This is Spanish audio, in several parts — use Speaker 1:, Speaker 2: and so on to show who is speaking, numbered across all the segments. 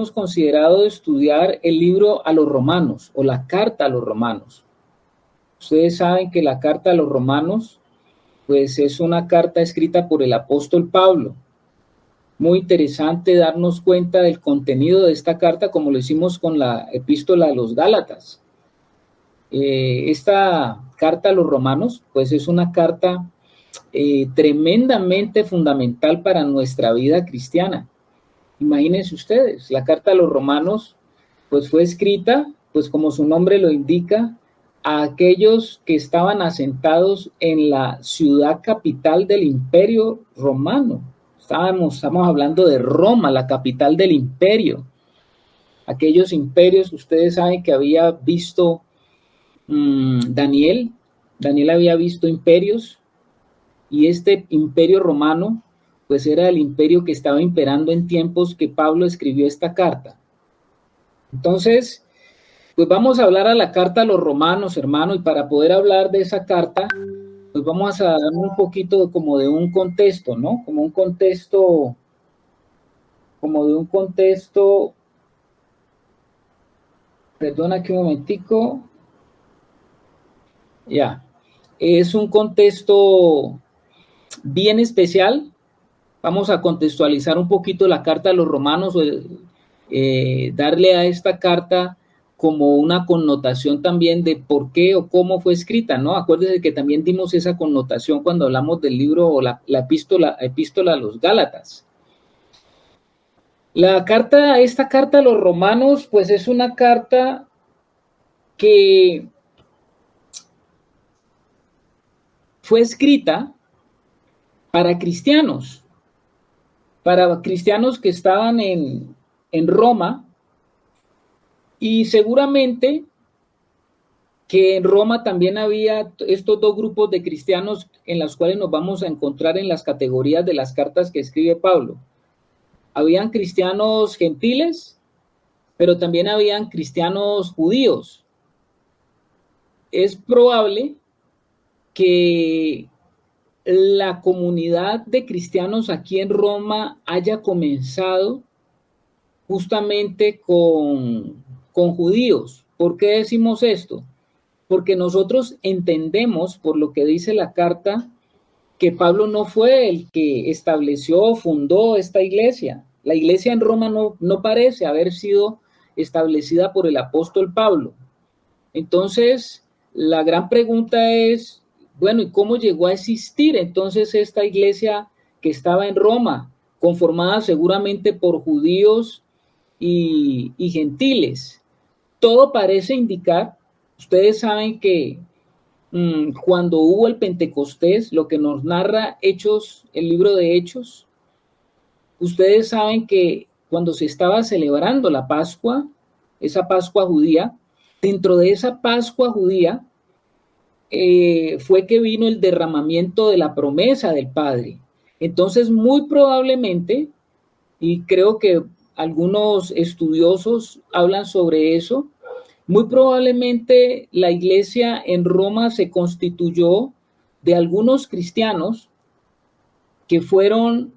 Speaker 1: hemos considerado estudiar el libro a los romanos o la carta a los romanos. Ustedes saben que la carta a los romanos, pues es una carta escrita por el apóstol Pablo. Muy interesante darnos cuenta del contenido de esta carta, como lo hicimos con la epístola a los Gálatas. Esta carta a los romanos, pues es una carta tremendamente fundamental para nuestra vida cristiana. Imagínense ustedes, la carta a los romanos, pues fue escrita, pues como su nombre lo indica, a aquellos que estaban asentados en la ciudad capital del Imperio Romano. Estamos hablando de Roma, la capital del imperio. Aquellos imperios, ustedes saben que había visto Daniel había visto imperios, y este imperio romano, pues era el imperio que estaba imperando en tiempos que Pablo escribió esta carta. Entonces, pues vamos a hablar a la carta a los romanos, hermano, y para poder hablar de esa carta, pues vamos a dar un poquito como de un contexto, ¿no? Como de un contexto, perdona aquí un momentico, ya, es un contexto bien especial. Vamos a contextualizar un poquito la carta a los romanos, darle a esta carta como una connotación también de por qué o cómo fue escrita, ¿no? Acuérdense que también dimos esa connotación cuando hablamos del libro o la epístola a los Gálatas. Esta carta a los romanos, pues es una carta que fue escrita para cristianos que estaban en Roma, y seguramente que en Roma también había estos dos grupos de cristianos en los cuales nos vamos a encontrar en las categorías de las cartas que escribe Pablo. Habían cristianos gentiles, pero también habían cristianos judíos. Es probable que la comunidad de cristianos aquí en Roma haya comenzado justamente con judíos. ¿Por qué decimos esto? Porque nosotros entendemos, por lo que dice la carta, que Pablo no fue el que estableció o fundó esta iglesia. La iglesia en Roma no parece haber sido establecida por el apóstol Pablo. Entonces, la gran pregunta es, bueno, ¿y cómo llegó a existir entonces esta iglesia que estaba en Roma, conformada seguramente por judíos y gentiles? Todo parece indicar, ustedes saben que cuando hubo el Pentecostés, lo que nos narra Hechos, el libro de Hechos, ustedes saben que cuando se estaba celebrando la Pascua, esa Pascua judía, dentro de esa Pascua judía fue que vino el derramamiento de la promesa del Padre. Entonces, muy probablemente, y creo que algunos estudiosos hablan sobre eso, muy probablemente la iglesia en Roma se constituyó de algunos cristianos que fueron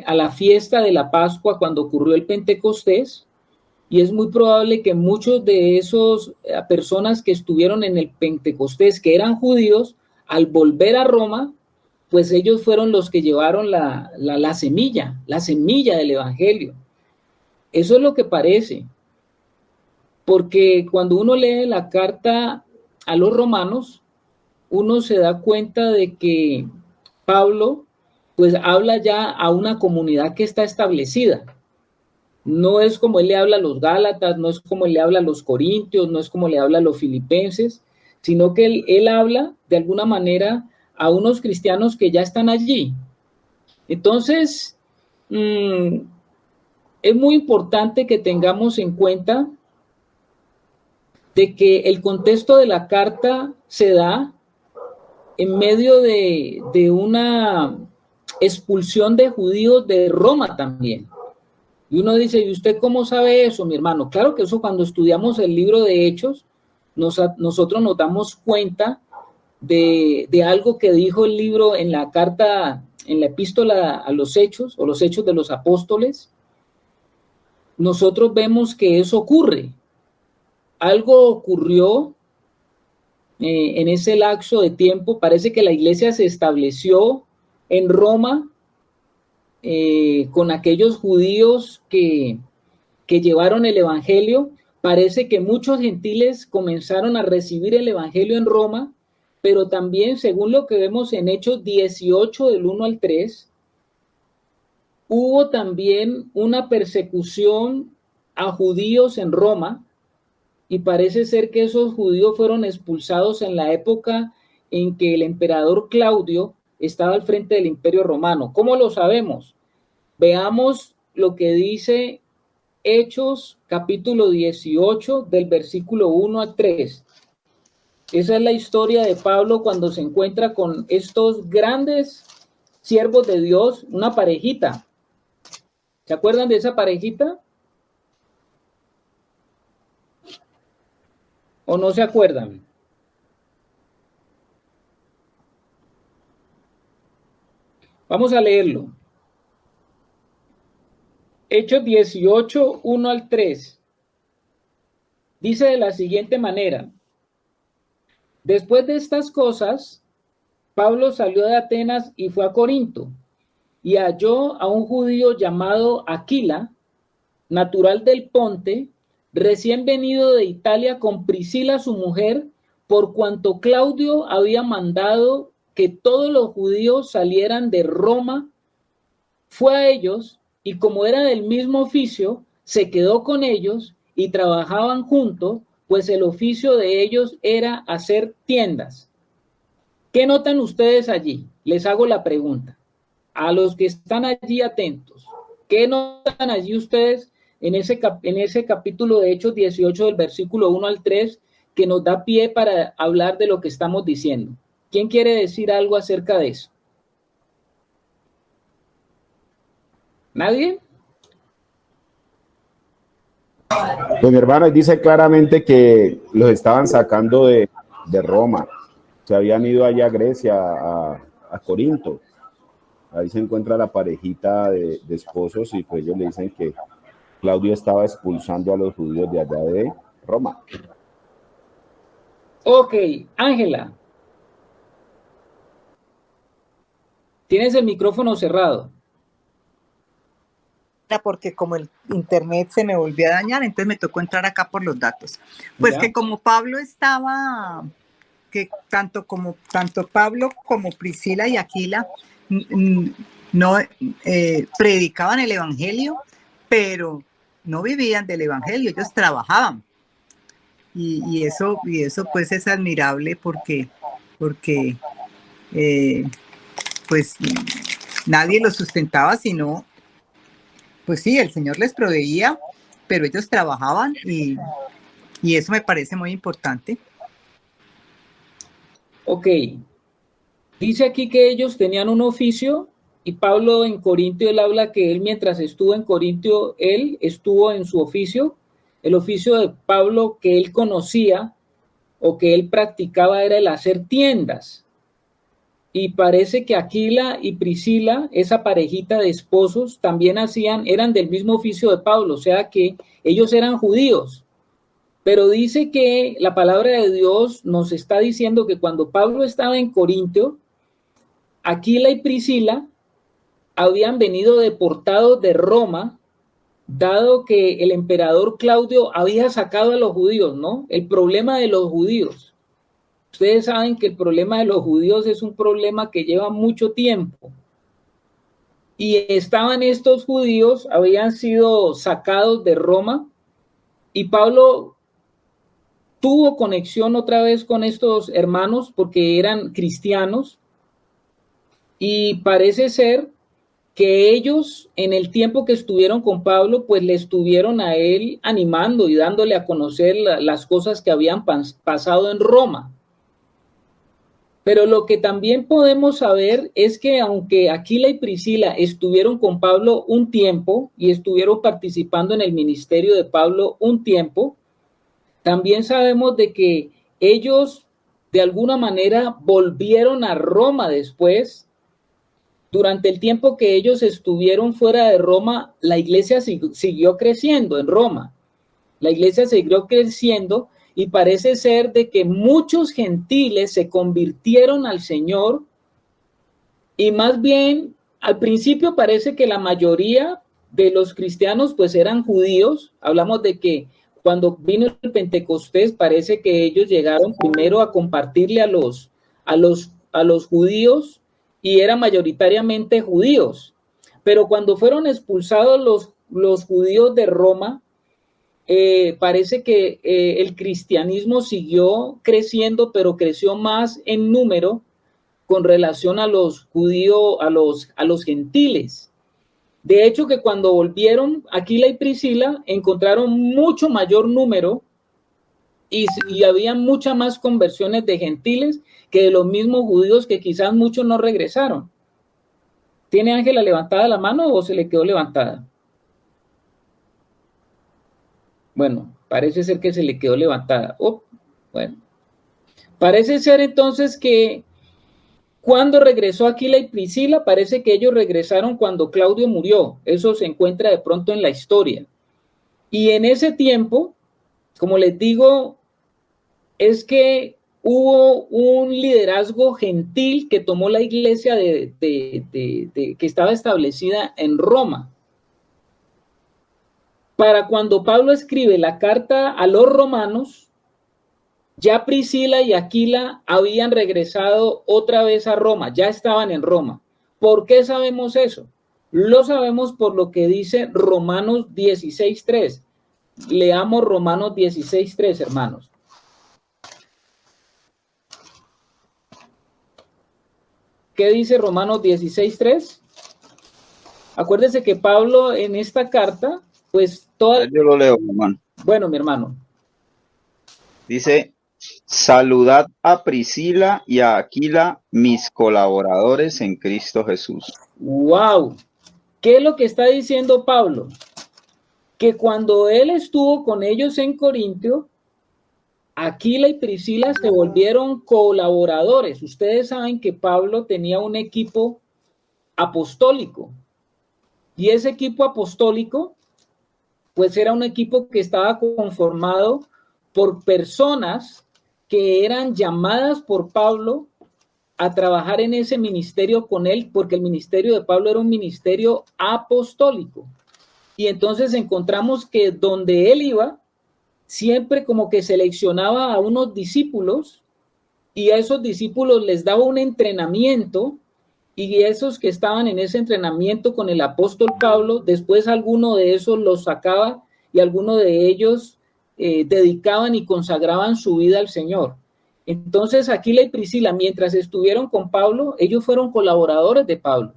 Speaker 1: a la fiesta de la Pascua cuando ocurrió el Pentecostés, y es muy probable que muchos de esos personas que estuvieron en el Pentecostés, que eran judíos, al volver a Roma, pues ellos fueron los que llevaron la semilla del evangelio. Eso es lo que parece. Porque cuando uno lee la carta a los romanos, uno se da cuenta de que Pablo pues habla ya a una comunidad que está establecida. No es como él le habla a los Gálatas, no es como él le habla a los Corintios, no es como le habla a los Filipenses, sino que él habla de alguna manera a unos cristianos que ya están allí. Entonces, es muy importante que tengamos en cuenta de que el contexto de la carta se da en medio de una expulsión de judíos de Roma también. Y uno dice, ¿y usted cómo sabe eso, mi hermano? Claro que eso cuando estudiamos el libro de Hechos, nosotros nos damos cuenta de algo que dijo el libro en la carta, en la epístola a los Hechos, o los Hechos de los Apóstoles, nosotros vemos que eso ocurre. Algo ocurrió en ese lapso de tiempo. Parece que la iglesia se estableció en Roma con aquellos judíos que llevaron el evangelio. Parece que muchos gentiles comenzaron a recibir el evangelio en Roma, pero también, según lo que vemos en Hechos 18, del 1 al 3, hubo también una persecución a judíos en Roma, y parece ser que esos judíos fueron expulsados en la época en que el emperador Claudio estaba al frente del Imperio Romano. ¿Cómo lo sabemos? Veamos lo que dice Hechos capítulo 18 del versículo 1 al 3. Esa es la historia de Pablo cuando se encuentra con estos grandes siervos de Dios, una parejita. ¿Se acuerdan de esa parejita? ¿O no se acuerdan? Vamos a leerlo. Hechos 18, 1 al 3. Dice de la siguiente manera: después de estas cosas, Pablo salió de Atenas y fue a Corinto, y halló a un judío llamado Aquila, natural del Ponte, recién venido de Italia con Priscila su mujer, por cuanto Claudio había mandado que todos los judíos salieran de Roma. Fue a ellos, y como era del mismo oficio, se quedó con ellos y trabajaban juntos, pues el oficio de ellos era hacer tiendas. ¿Qué notan ustedes allí? Les hago la pregunta. A los que están allí atentos, ¿qué notan allí ustedes en ese capítulo de Hechos 18 del versículo 1 al 3 que nos da pie para hablar de lo que estamos diciendo? ¿Quién quiere decir algo acerca de eso? ¿Nadie?
Speaker 2: Pues mi hermano dice claramente que los estaban sacando de Roma. Se habían ido allá a Grecia, a Corinto. Ahí se encuentra la parejita de esposos y pues ellos le dicen que Claudio estaba expulsando a los judíos de allá de Roma.
Speaker 1: Ok, Ángela. Tienes el micrófono cerrado.
Speaker 3: Porque como el internet se me volvió a dañar, entonces me tocó entrar acá por los datos. Pues ¿ya? Que como Pablo estaba, que tanto Pablo como Priscila y Aquila no predicaban el evangelio, pero no vivían del evangelio, ellos trabajaban. Y eso pues es admirable porque pues nadie los sustentaba, sino pues sí, el Señor les proveía, pero ellos trabajaban y eso me parece muy importante.
Speaker 1: Ok. Dice aquí que ellos tenían un oficio y Pablo en Corintio, él habla que él mientras estuvo en Corintio, él estuvo en su oficio. El oficio de Pablo que él conocía o que él practicaba era el hacer tiendas. Y parece que Aquila y Priscila, esa parejita de esposos, también eran del mismo oficio de Pablo, o sea que ellos eran judíos. Pero dice que la palabra de Dios nos está diciendo que cuando Pablo estaba en Corintio, Aquila y Priscila habían venido deportados de Roma, dado que el emperador Claudio había sacado a los judíos, ¿no? El problema de los judíos. Ustedes saben que el problema de los judíos es un problema que lleva mucho tiempo. Y estaban estos judíos, habían sido sacados de Roma, y Pablo tuvo conexión otra vez con estos hermanos porque eran cristianos, y parece ser que ellos en el tiempo que estuvieron con Pablo, pues le estuvieron a él animando y dándole a conocer las cosas que habían pasado en Roma. Pero lo que también podemos saber es que aunque Aquila y Priscila estuvieron con Pablo un tiempo y estuvieron participando en el ministerio de Pablo un tiempo, también sabemos de que ellos de alguna manera volvieron a Roma después durante el tiempo que ellos estuvieron fuera de Roma, la iglesia siguió creciendo en Roma. La iglesia siguió creciendo y parece ser de que muchos gentiles se convirtieron al Señor, y más bien al principio parece que la mayoría de los cristianos pues eran judíos. Hablamos de que cuando vino el Pentecostés parece que ellos llegaron primero a compartirle a los judíos, y eran mayoritariamente judíos. Pero cuando fueron expulsados los judíos de Roma, parece que el cristianismo siguió creciendo, pero creció más en número con relación a los judíos, a los gentiles. De hecho, que cuando volvieron Aquila y Priscila, encontraron mucho mayor número y había muchas más conversiones de gentiles que de los mismos judíos, que quizás muchos no regresaron. ¿Tiene Ángela levantada la mano o se le quedó levantada? Bueno, parece ser que se le quedó levantada. Bueno, parece ser entonces que cuando regresó Aquila y Priscila, parece que ellos regresaron cuando Claudio murió. Eso se encuentra de pronto en la historia. Y en ese tiempo, como les digo, es que hubo un liderazgo gentil que tomó la iglesia que estaba establecida en Roma. Para cuando Pablo escribe la carta a los romanos, ya Priscila y Aquila habían regresado otra vez a Roma, ya estaban en Roma. ¿Por qué sabemos eso? Lo sabemos por lo que dice Romanos 16:3. Leamos Romanos 16:3, hermanos. ¿Qué dice Romanos 16:3? Acuérdense que Pablo en esta carta, pues toda...
Speaker 4: Yo lo leo, hermano.
Speaker 1: Bueno, mi hermano.
Speaker 4: Dice: saludad a Priscila y a Aquila, mis colaboradores en Cristo Jesús.
Speaker 1: ¡Wow! ¿Qué es lo que está diciendo Pablo? Que cuando él estuvo con ellos en Corintio, Aquila y Priscila se volvieron colaboradores. Ustedes saben que Pablo tenía un equipo apostólico, y ese equipo apostólico pues era un equipo que estaba conformado por personas que eran llamadas por Pablo a trabajar en ese ministerio con él, porque el ministerio de Pablo era un ministerio apostólico. Y entonces encontramos que donde él iba, siempre como que seleccionaba a unos discípulos, y a esos discípulos les daba un entrenamiento, y esos que estaban en ese entrenamiento con el apóstol Pablo, después alguno de esos los sacaba, y alguno de ellos dedicaban y consagraban su vida al Señor. Entonces Aquila y Priscila, mientras estuvieron con Pablo, ellos fueron colaboradores de Pablo.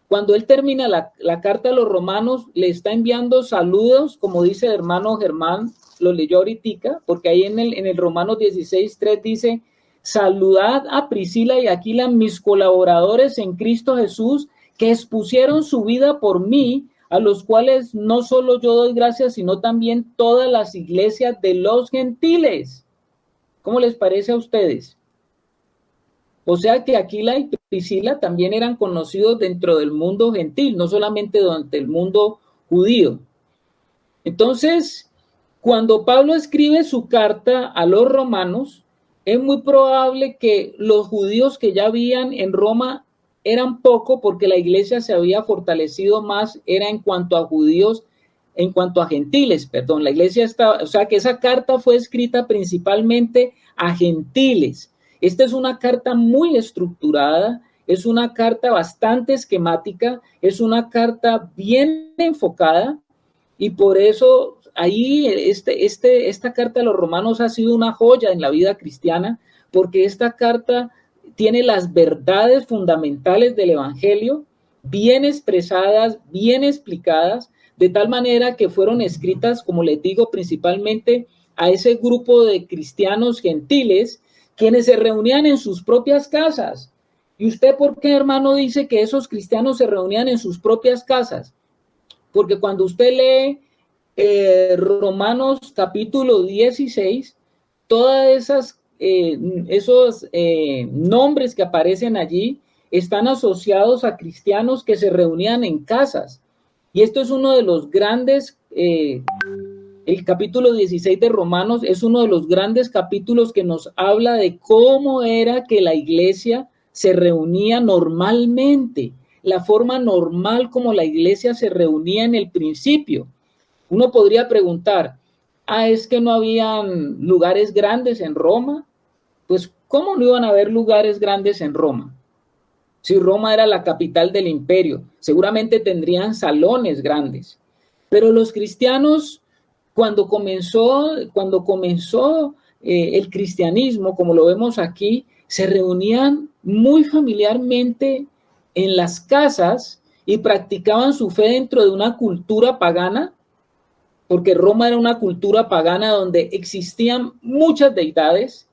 Speaker 1: Cuando él termina la carta a los romanos, le está enviando saludos, como dice el hermano Germán, lo leyó ahorita, porque ahí en el Romanos 16:3 dice: saludad a Priscila y Aquila, mis colaboradores en Cristo Jesús, que expusieron su vida por mí, a los cuales no solo yo doy gracias, sino también todas las iglesias de los gentiles. ¿Cómo les parece a ustedes? O sea que Aquila y Priscila también eran conocidos dentro del mundo gentil, no solamente durante el mundo judío. Entonces, cuando Pablo escribe su carta a los romanos, es muy probable que los judíos que ya habían en Roma eran poco, porque la iglesia se había fortalecido más, era en cuanto a judíos, en cuanto a gentiles, perdón. La iglesia estaba, o sea que esa carta fue escrita principalmente a gentiles. Esta es una carta muy estructurada, es una carta bastante esquemática, es una carta bien enfocada, y por eso ahí esta carta a los romanos ha sido una joya en la vida cristiana, porque esta carta tiene las verdades fundamentales del evangelio bien expresadas, bien explicadas, de tal manera que fueron escritas, como les digo, principalmente a ese grupo de cristianos gentiles, quienes se reunían en sus propias casas. ¿Y usted por qué, hermano, dice que esos cristianos se reunían en sus propias casas? Porque cuando usted lee Romanos capítulo 16, todas esos nombres que aparecen allí están asociados a cristianos que se reunían en casas. Y esto es uno de los grandes, el capítulo 16 de Romanos es uno de los grandes capítulos que nos habla de cómo era que la iglesia se reunía normalmente, la forma normal como la iglesia se reunía en el principio. Uno podría preguntar, ¿es que no habían lugares grandes en Roma? Pues, ¿cómo no iban a haber lugares grandes en Roma? Si Roma era la capital del imperio, seguramente tendrían salones grandes. Pero los cristianos, cuando comenzó el cristianismo, como lo vemos aquí, se reunían muy familiarmente en las casas y practicaban su fe dentro de una cultura pagana, porque Roma era una cultura pagana donde existían muchas deidades,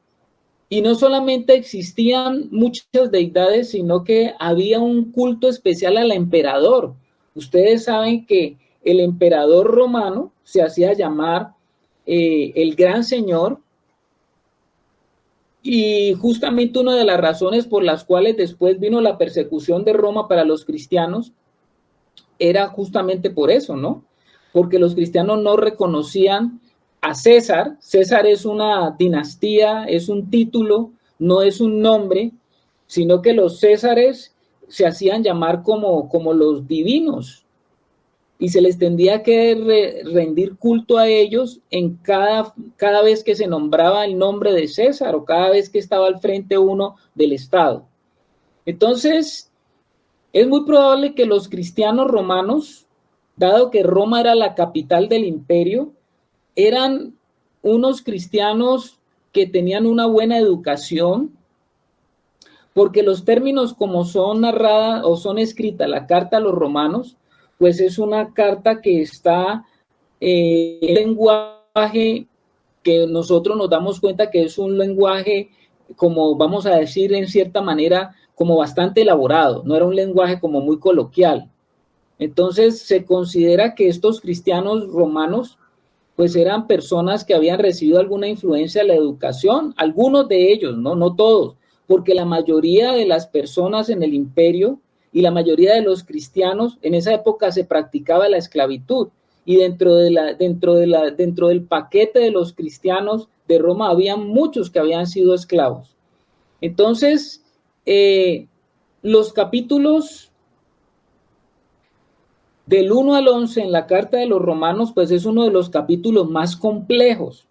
Speaker 1: y no solamente existían muchas deidades, sino que había un culto especial al emperador. Ustedes saben que el emperador romano se hacía llamar el Gran Señor, y justamente una de las razones por las cuales después vino la persecución de Roma para los cristianos era justamente por eso, ¿no? Porque los cristianos no reconocían a César. César es una dinastía, es un título, no es un nombre, sino que los Césares se hacían llamar como los divinos, y se les tendría que rendir culto a ellos en cada vez que se nombraba el nombre de César o cada vez que estaba al frente uno del Estado. Entonces, es muy probable que los cristianos romanos, dado que Roma era la capital del imperio, eran unos cristianos que tenían una buena educación, porque los términos como son narradas o son escritas la carta a los romanos, pues es una carta que está en lenguaje que nosotros nos damos cuenta que es un lenguaje, como vamos a decir en cierta manera, como bastante elaborado, no era un lenguaje como muy coloquial. Entonces se considera que estos cristianos romanos pues eran personas que habían recibido alguna influencia de la educación, algunos de ellos, no todos, porque la mayoría de las personas en el imperio y la mayoría de los cristianos en esa época se practicaba la esclavitud, y dentro del paquete de los cristianos de Roma había muchos que habían sido esclavos. Entonces, los capítulos del 1 al 11 en la carta de los romanos, pues es uno de los capítulos más complejos,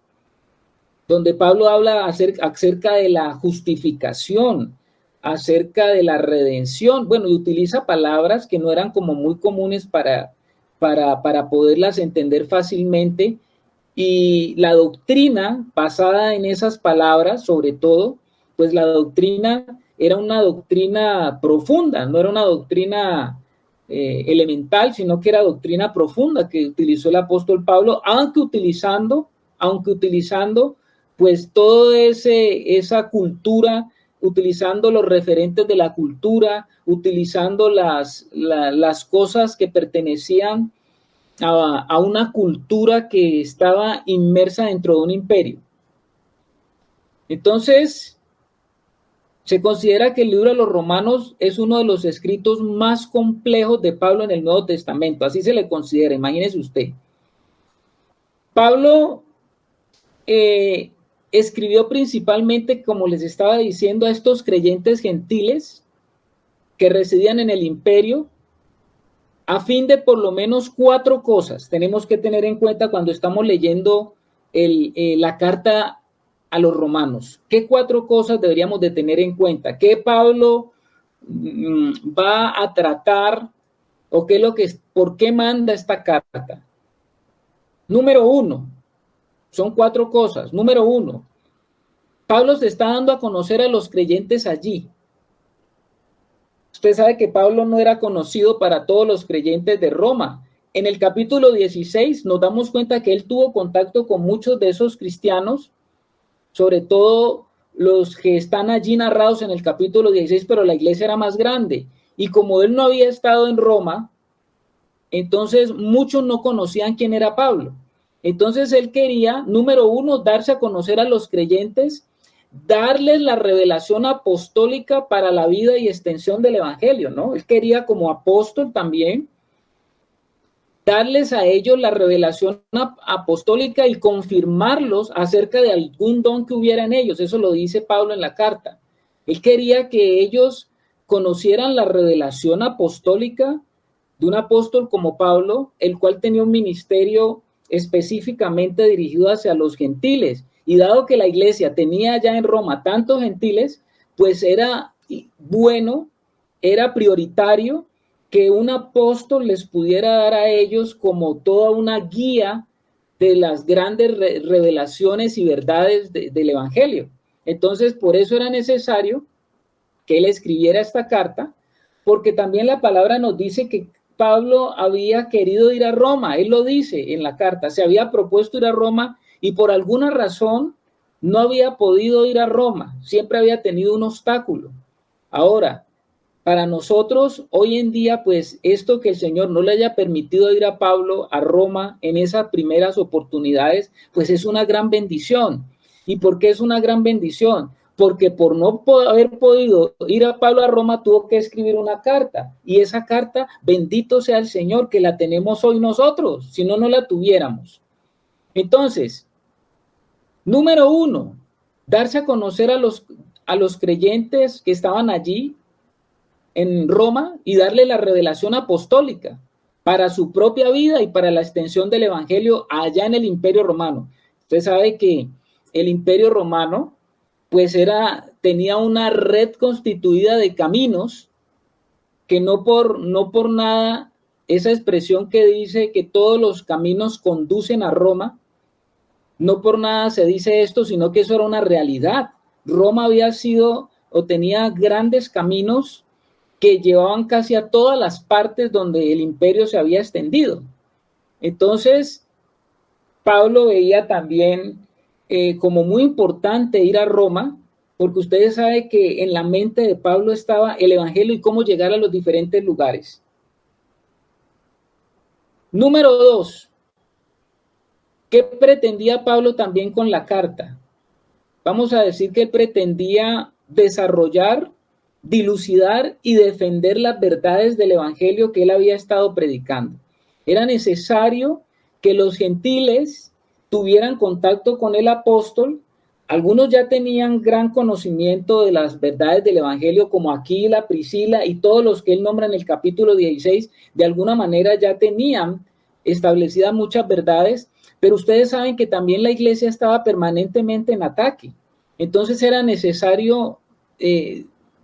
Speaker 1: donde Pablo habla acerca de la justificación, acerca de la redención, bueno, y utiliza palabras que no eran como muy comunes para poderlas entender fácilmente, y la doctrina basada en esas palabras, sobre todo, pues la doctrina era una doctrina profunda, no era una doctrina elemental, sino que era doctrina profunda que utilizó el apóstol Pablo, aunque utilizando pues toda esa cultura, utilizando los referentes de la cultura, utilizando las cosas que pertenecían a una cultura que estaba inmersa dentro de un imperio. Entonces, se considera que el libro de los Romanos es uno de los escritos más complejos de Pablo en el Nuevo Testamento, así se le considera, imagínese usted. Pablo escribió principalmente, como les estaba diciendo, a estos creyentes gentiles que residían en el imperio, a fin de por lo menos 4 cosas tenemos que tener en cuenta cuando estamos leyendo la carta a los romanos. ¿Qué 4 cosas deberíamos de tener en cuenta? ¿Qué Pablo va a tratar o qué es por qué manda esta carta? Número 1, son 4 cosas. Número 1, Pablo se está dando a conocer a los creyentes allí. Usted sabe que Pablo no era conocido para todos los creyentes de Roma. En el capítulo 16 nos damos cuenta que él tuvo contacto con muchos de esos cristianos, sobre todo los que están allí narrados en el capítulo 16, pero la iglesia era más grande. Y como él no había estado en Roma, entonces muchos no conocían quién era Pablo. Entonces él quería, número 1, darse a conocer a los creyentes darles la revelación apostólica para la vida y extensión del evangelio, ¿no? Él quería como apóstol también darles a ellos la revelación apostólica y confirmarlos acerca de algún don que hubiera en ellos. Eso lo dice Pablo en la carta. Él quería que ellos conocieran la revelación apostólica de un apóstol como Pablo, el cual tenía un ministerio específicamente dirigido hacia los gentiles. Y dado que la iglesia tenía ya en Roma tantos gentiles, pues era bueno, era prioritario que un apóstol les pudiera dar a ellos como toda una guía de las grandes revelaciones y verdades del evangelio. Entonces, por eso era necesario que él escribiera esta carta, porque también la palabra nos dice que Pablo había querido ir a Roma. Él lo dice en la carta, se había propuesto ir a Roma y por alguna razón no había podido ir a Roma, siempre había tenido un obstáculo. Ahora, para nosotros hoy en día, pues esto que el Señor no le haya permitido ir a Pablo a Roma en esas primeras oportunidades, pues es una gran bendición. ¿Y por qué es una gran bendición? Porque por no haber podido ir a Pablo a Roma, tuvo que escribir una carta. Y esa carta, bendito sea el Señor, que la tenemos hoy nosotros, si no, no la tuviéramos. Entonces, número 1, darse a conocer a los creyentes que estaban allí en Roma y darle la revelación apostólica para su propia vida y para la extensión del evangelio allá en el Imperio Romano. Usted sabe que el Imperio Romano pues tenía una red constituida de caminos que no por nada, esa expresión que dice que todos los caminos conducen a Roma, no por nada se dice esto, sino que eso era una realidad. Roma había sido o tenía grandes caminos que llevaban casi a todas las partes donde el imperio se había extendido. Entonces, Pablo veía también como muy importante ir a Roma, porque ustedes saben que en la mente de Pablo estaba el evangelio y cómo llegar a los diferentes lugares. Número 2, ¿qué pretendía Pablo también con la carta? Vamos a decir que él pretendía desarrollar, dilucidar y defender las verdades del evangelio que él había estado predicando. Era necesario que los gentiles tuvieran contacto con el apóstol. Algunos ya tenían gran conocimiento de las verdades del evangelio, como Aquila, Priscila y todos los que él nombra en el capítulo 16, de alguna manera ya tenían establecidas muchas verdades, pero ustedes saben que también la iglesia estaba permanentemente en ataque. Entonces era necesario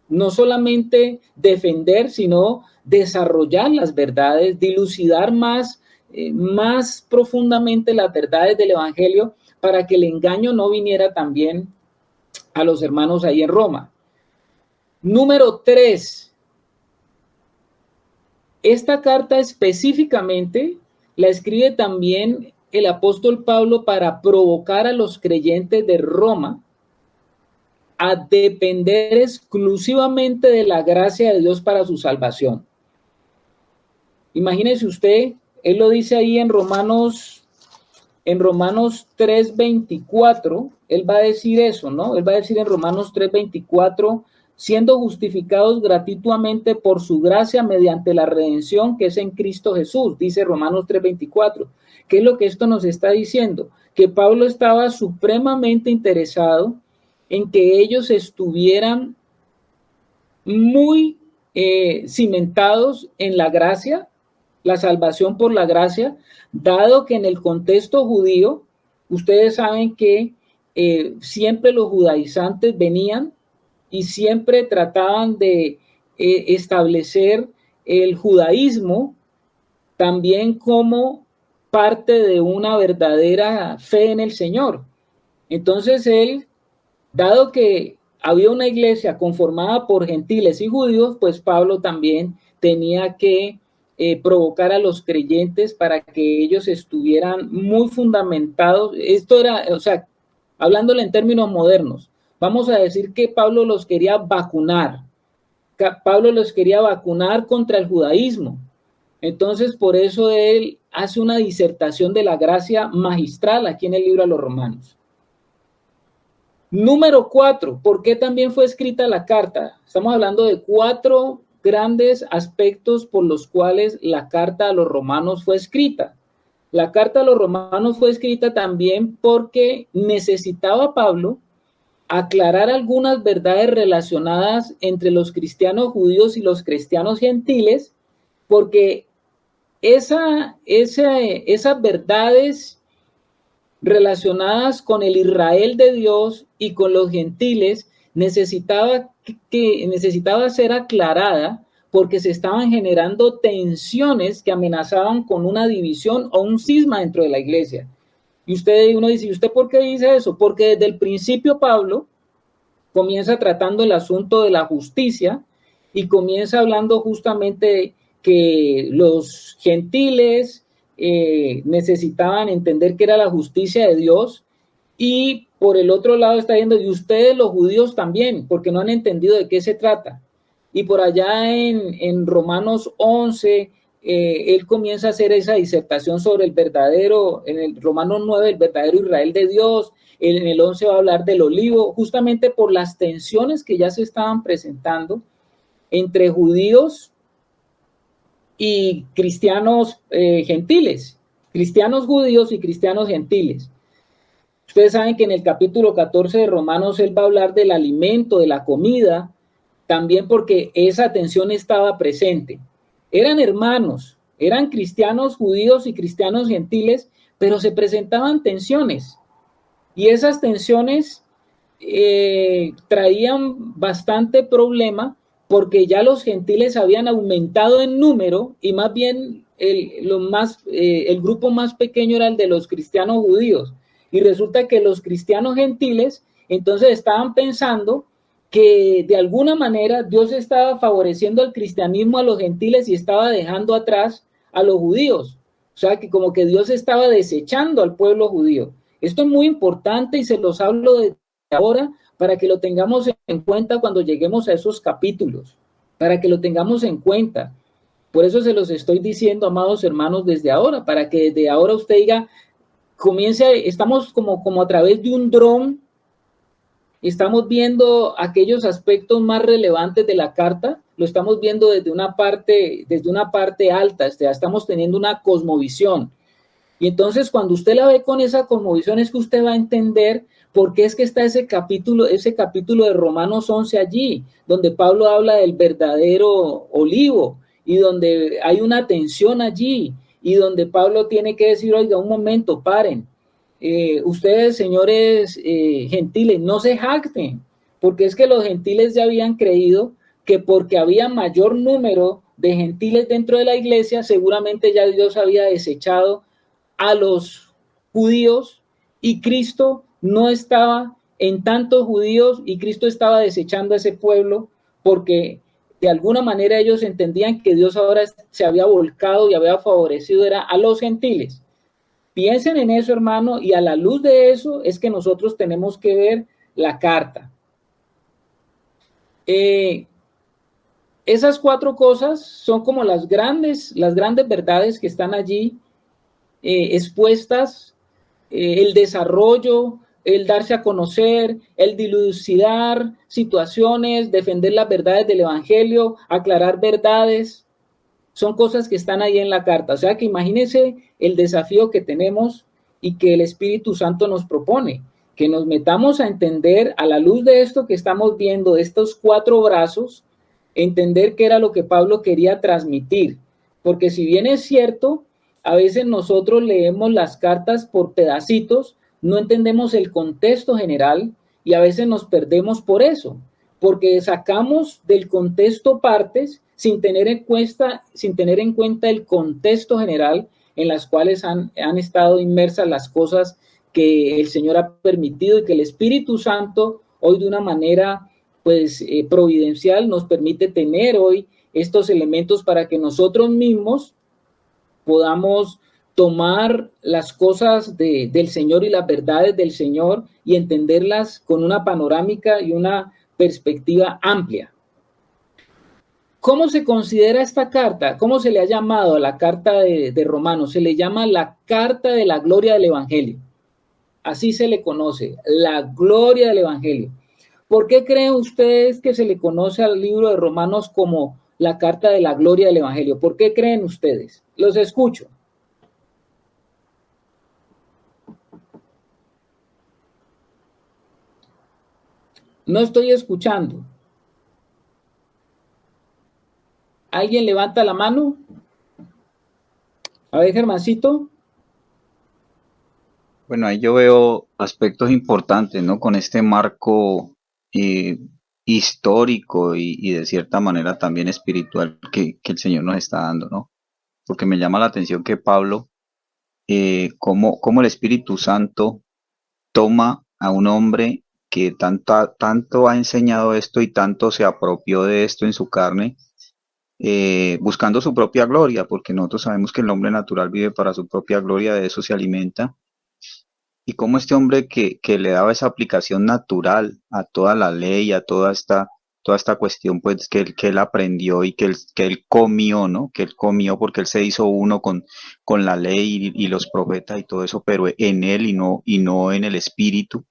Speaker 1: no solamente defender, sino desarrollar las verdades, dilucidar más profundamente las verdades del evangelio para que el engaño no viniera también a los hermanos ahí en Roma. Número 3. Esta carta específicamente la escribe también el apóstol Pablo para provocar a los creyentes de Roma a depender exclusivamente de la gracia de Dios para su salvación. Imagínese usted, él lo dice ahí en Romanos 3:24, él va a decir eso, ¿no? Él va a decir en Romanos 3:24, siendo justificados gratuitamente por su gracia mediante la redención que es en Cristo Jesús, dice Romanos 3:24. ¿Qué es lo que esto nos está diciendo? Que Pablo estaba supremamente interesado en que ellos estuvieran muy cimentados en la gracia, la salvación por la gracia, dado que en el contexto judío, ustedes saben que siempre los judaizantes venían y siempre trataban de establecer el judaísmo también como parte de una verdadera fe en el Señor. Entonces él, dado que había una iglesia conformada por gentiles y judíos, pues Pablo también tenía que provocar a los creyentes para que ellos estuvieran muy fundamentados. Esto era, o sea, hablándole en términos modernos, vamos a decir que Pablo los quería vacunar. Pablo los quería vacunar contra el judaísmo. Entonces, por eso él hace una disertación de la gracia magistral aquí en el libro a los Romanos. Número 4, ¿por qué también fue escrita la carta? Estamos hablando de 4 grandes aspectos por los cuales la carta a los romanos fue escrita. La carta a los romanos fue escrita también porque necesitaba Pablo aclarar algunas verdades relacionadas entre los cristianos judíos y los cristianos gentiles, porque esas verdades relacionadas con el Israel de Dios y con los gentiles necesitaba ser aclarada, porque se estaban generando tensiones que amenazaban con una división o un cisma dentro de la iglesia. Y uno dice, ¿y usted por qué dice eso? Porque desde el principio Pablo comienza tratando el asunto de la justicia y comienza hablando justamente que los gentiles necesitaban entender que era la justicia de Dios, y por el otro lado está diciendo, y ustedes los judíos también, porque no han entendido de qué se trata. Y por allá en Romanos 11, él comienza a hacer esa disertación sobre el verdadero, en el Romanos 9, el verdadero Israel de Dios. En el 11 va a hablar del olivo, justamente por las tensiones que ya se estaban presentando entre judíos y cristianos gentiles, cristianos judíos y cristianos gentiles. Ustedes saben que en el capítulo 14 de Romanos él va a hablar del alimento, de la comida, también porque esa tensión estaba presente. Eran hermanos, eran cristianos judíos y cristianos gentiles, pero se presentaban tensiones. Y esas tensiones traían bastante problema, porque ya los gentiles habían aumentado en número, y más bien el grupo más pequeño era el de los cristianos judíos. Y resulta que los cristianos gentiles entonces estaban pensando que de alguna manera Dios estaba favoreciendo el cristianismo a los gentiles y estaba dejando atrás a los judíos. O sea, que como que Dios estaba desechando al pueblo judío. Esto es muy importante y se los hablo desde ahora para que lo tengamos en cuenta cuando lleguemos a esos capítulos, para que lo tengamos en cuenta. Por eso se los estoy diciendo, amados hermanos, desde ahora, para que desde ahora usted diga, estamos como a través de un dron, estamos viendo aquellos aspectos más relevantes de la carta, lo estamos viendo desde una parte alta, estamos teniendo una cosmovisión. Y entonces cuando usted la ve con esa cosmovisión es que usted va a entender por qué es que está ese capítulo de Romanos 11 allí, donde Pablo habla del verdadero olivo y donde hay una tensión allí y donde Pablo tiene que decir, oiga, un momento, paren. Ustedes, señores gentiles, no se jacten, porque es que los gentiles ya habían creído que porque había mayor número de gentiles dentro de la iglesia, seguramente ya Dios había desechado a los judíos y Cristo no estaba en tantos judíos y Cristo estaba desechando a ese pueblo, porque de alguna manera ellos entendían que Dios ahora se había volcado y había favorecido era a los gentiles. Piensen en eso, hermano, y a la luz de eso es que nosotros tenemos que ver la carta. Esas 4 cosas son como las grandes verdades que están allí expuestas, el desarrollo, el darse a conocer, el dilucidar situaciones, defender las verdades del evangelio, aclarar verdades. Son cosas que están ahí en la carta. O sea que imagínense el desafío que tenemos y que el Espíritu Santo nos propone, que nos metamos a entender a la luz de esto que estamos viendo, de estos 4 brazos, entender qué era lo que Pablo quería transmitir. Porque si bien es cierto, a veces nosotros leemos las cartas por pedacitos, no entendemos el contexto general y a veces nos perdemos por eso, porque sacamos del contexto partes sin tener en cuenta el contexto general en las cuales han estado inmersas las cosas que el Señor ha permitido y que el Espíritu Santo hoy de una manera providencial nos permite tener hoy estos elementos para que nosotros mismos podamos tomar las cosas del Señor y las verdades del Señor y entenderlas con una panorámica y una perspectiva amplia. ¿Cómo se considera esta carta? ¿Cómo se le ha llamado a la carta de Romanos? Se le llama la carta de la gloria del Evangelio. Así se le conoce, la gloria del Evangelio. ¿Por qué creen ustedes que se le conoce al libro de Romanos como la carta de la gloria del Evangelio? ¿Por qué creen ustedes? Los escucho. No estoy escuchando. ¿Alguien levanta la mano? A ver, Germancito.
Speaker 4: Bueno, ahí yo veo aspectos importantes, ¿no? Con este marco eh, histórico y de cierta manera también espiritual que el Señor nos está dando, ¿no? Porque me llama la atención que Pablo, cómo el Espíritu Santo toma a un hombre que tanto ha enseñado esto y tanto se apropió de esto en su carne, buscando su propia gloria, porque nosotros sabemos que el hombre natural vive para su propia gloria, de eso se alimenta, y cómo este hombre que le daba esa aplicación natural a toda la ley, a toda esta cuestión, pues que él aprendió y que él comió, ¿no? Que él comió porque él se hizo uno con la ley y los profetas y todo eso, pero en él y no en el espíritu.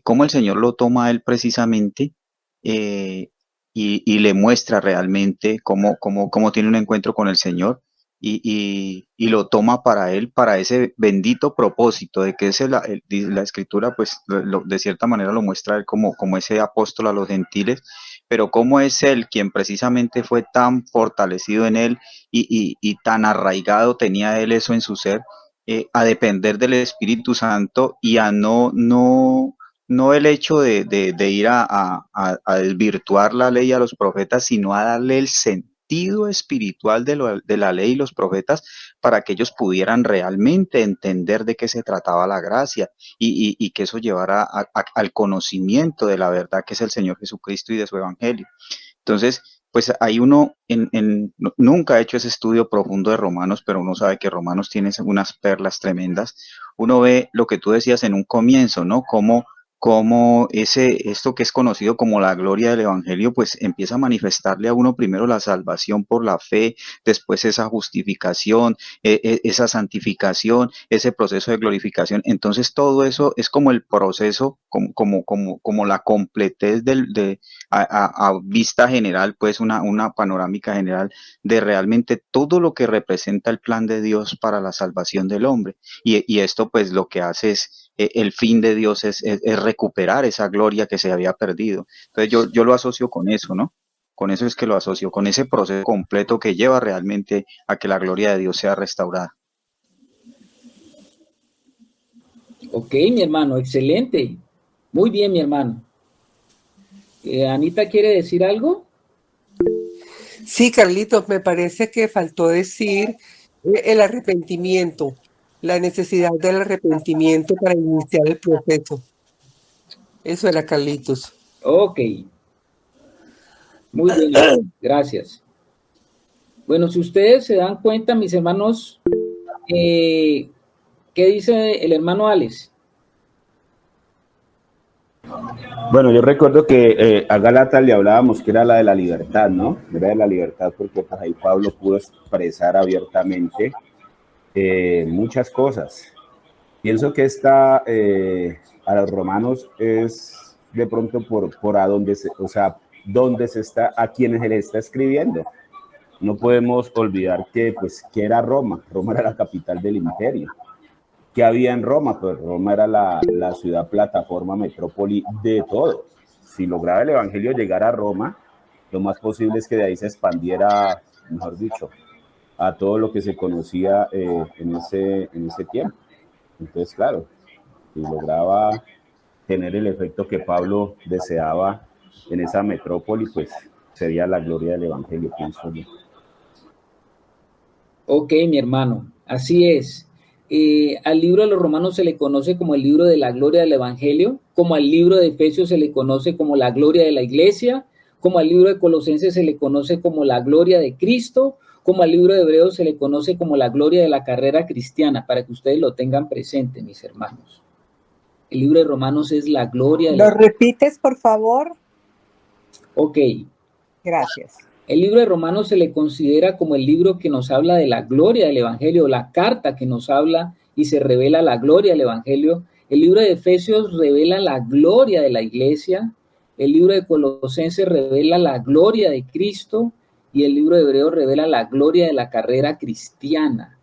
Speaker 4: Cómo el Señor lo toma a él precisamente, eh, y le muestra realmente cómo tiene un encuentro con el Señor y lo toma para él, para ese bendito propósito de que la Escritura, pues de cierta manera lo muestra a él como ese apóstol a los gentiles, pero cómo es él quien precisamente fue tan fortalecido en él y tan arraigado tenía él eso en su ser, a depender del Espíritu Santo y a no el hecho de ir a desvirtuar la ley a los profetas, sino a darle el sentido espiritual de la ley y los profetas para que ellos pudieran realmente entender de qué se trataba la gracia y que eso llevara al conocimiento de la verdad que es el Señor Jesucristo y de su Evangelio. Entonces, pues ahí uno nunca ha hecho ese estudio profundo de Romanos, pero uno sabe que Romanos tiene unas perlas tremendas. Uno ve lo que tú decías en un comienzo, ¿no? Cómo esto que es conocido como la gloria del Evangelio, pues empieza a manifestarle a uno primero la salvación por la fe, después esa justificación, esa santificación, ese proceso de glorificación. Entonces todo eso es como el proceso, como la completez a vista general, pues una panorámica general de realmente todo lo que representa el plan de Dios para la salvación del hombre. Y esto pues lo que hace es, el fin de Dios es recuperar esa gloria que se había perdido. Entonces yo lo asocio con eso, ¿no? Con eso es que lo asocio, con ese proceso completo que lleva realmente a que la gloria de Dios sea restaurada.
Speaker 1: Ok, mi hermano, excelente. Muy bien, mi hermano. ¿Anita quiere decir algo?
Speaker 5: Sí, Carlitos, me parece que faltó decir el arrepentimiento, la necesidad del arrepentimiento para iniciar el proceso. Eso era, Carlitos.
Speaker 1: Ok. Muy bien, gracias. Bueno, si ustedes se dan cuenta, mis hermanos, ¿qué dice el hermano Alex?
Speaker 2: Bueno, yo recuerdo que a Gálatas le hablábamos que era la de la libertad, ¿no? Era de la libertad porque pues, ahí Pablo pudo expresar abiertamente muchas cosas. Pienso que a los romanos es de pronto por a donde o sea, donde se está, a quienes él está escribiendo. No podemos olvidar pues, que era Roma. Roma era la capital del imperio. ¿Qué había en Roma? Pues Roma era la ciudad plataforma, metrópoli de todo. Si lograba el evangelio llegar a Roma, lo más posible es que de ahí se expandiera, mejor dicho, a todo lo que se conocía en ese tiempo. Entonces, claro, si lograba tener el efecto que Pablo deseaba en esa metrópoli, pues sería la gloria del evangelio, pienso yo.
Speaker 1: Ok, mi hermano, así es. Al libro de los Romanos se le conoce como el libro de la gloria del Evangelio, como al libro de Efesios se le conoce como la gloria de la iglesia, como al libro de Colosenses se le conoce como la gloria de Cristo, como al libro de Hebreos se le conoce como la gloria de la carrera cristiana, para que ustedes lo tengan presente, mis hermanos. El libro de Romanos es la gloria de la...
Speaker 3: ¿Lo repites, por favor?
Speaker 1: Ok.
Speaker 3: Gracias.
Speaker 1: El libro de Romanos se le considera como el libro que nos habla de la gloria del Evangelio, la carta que nos habla y se revela la gloria del Evangelio. El libro de Efesios revela la gloria de la iglesia. El libro de Colosenses revela la gloria de Cristo y el libro de Hebreos revela la gloria de la carrera cristiana.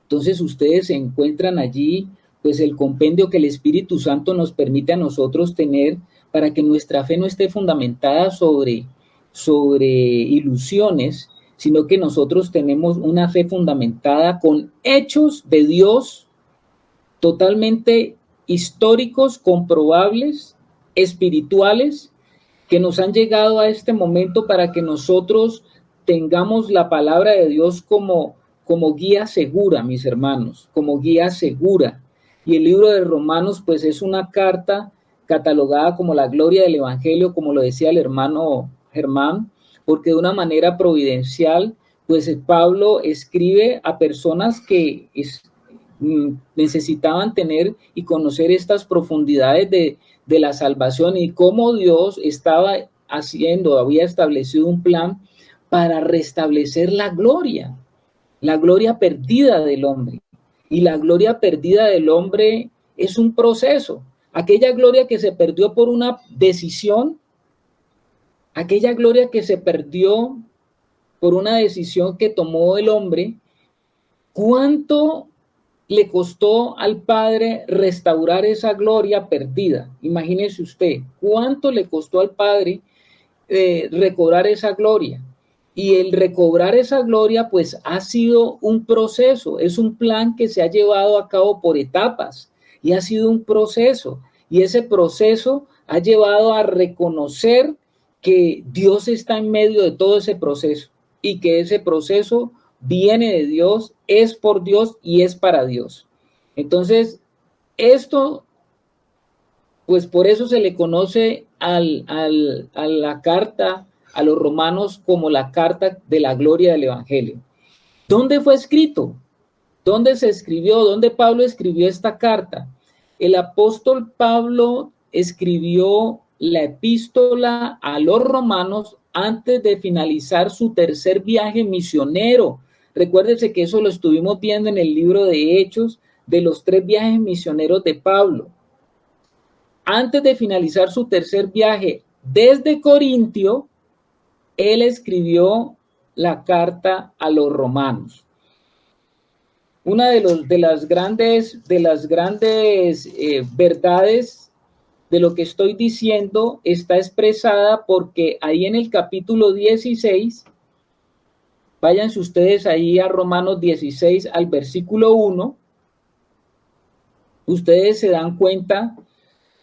Speaker 1: Entonces ustedes encuentran allí pues el compendio que el Espíritu Santo nos permite a nosotros tener para que nuestra fe no esté fundamentada sobre ilusiones, sino que nosotros tenemos una fe fundamentada con hechos de Dios totalmente históricos, comprobables, espirituales, que nos han llegado a este momento para que nosotros tengamos la palabra de Dios como guía segura, mis hermanos, como guía segura. Y el libro de Romanos, pues es una carta catalogada como la gloria del Evangelio, como lo decía el hermano Germán, porque de una manera providencial, pues Pablo escribe a personas que necesitaban tener y conocer estas profundidades de la salvación y cómo Dios había establecido un plan para restablecer la gloria perdida del hombre. Y la gloria perdida del hombre es un proceso. Aquella gloria que se perdió por una decisión, aquella gloria que se perdió por una decisión que tomó el hombre, ¿cuánto le costó al Padre restaurar esa gloria perdida? Imagínese usted, ¿cuánto le costó al Padre recobrar esa gloria? Y el recobrar esa gloria, pues ha sido un proceso, es un plan que se ha llevado a cabo por etapas y ha sido un proceso. Y ese proceso ha llevado a reconocer que Dios está en medio de todo ese proceso y que ese proceso viene de Dios, es por Dios y es para Dios. Entonces, esto, pues por eso se le conoce a la carta a los romanos como la carta de la gloria del Evangelio. ¿Dónde fue escrito? ¿Dónde se escribió? ¿Dónde Pablo escribió esta carta? El apóstol Pablo escribió la epístola a los romanos antes de finalizar su tercer viaje misionero. Recuérdense que eso lo estuvimos viendo en el libro de Hechos, de los 3 viajes misioneros de Pablo. Antes de finalizar su tercer viaje desde Corintio, él escribió la carta a los romanos. Una de las grandes verdades de lo que estoy diciendo está expresada porque ahí en el capítulo 16, váyanse ustedes ahí a Romanos 16 al versículo 1, ustedes se dan cuenta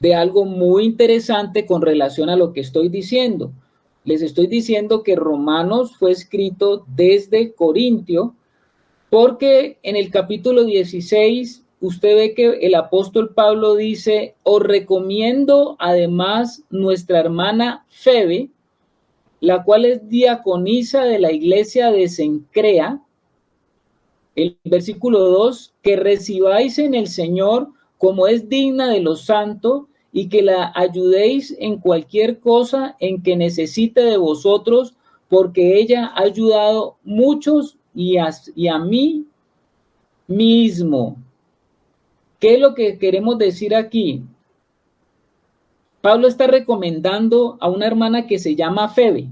Speaker 1: de algo muy interesante con relación a lo que estoy diciendo. Les estoy diciendo que Romanos fue escrito desde Corintio, porque en el capítulo 16 usted ve que el apóstol Pablo dice: os recomiendo además nuestra hermana Febe, la cual es diaconisa de la iglesia de Cencrea. El versículo 2, que recibáis en el Señor como es digna de los santos, y que la ayudéis en cualquier cosa en que necesite de vosotros, porque ella ha ayudado muchos y a mí mismo. ¿Qué es lo que queremos decir aquí? Pablo está recomendando a una hermana que se llama Febe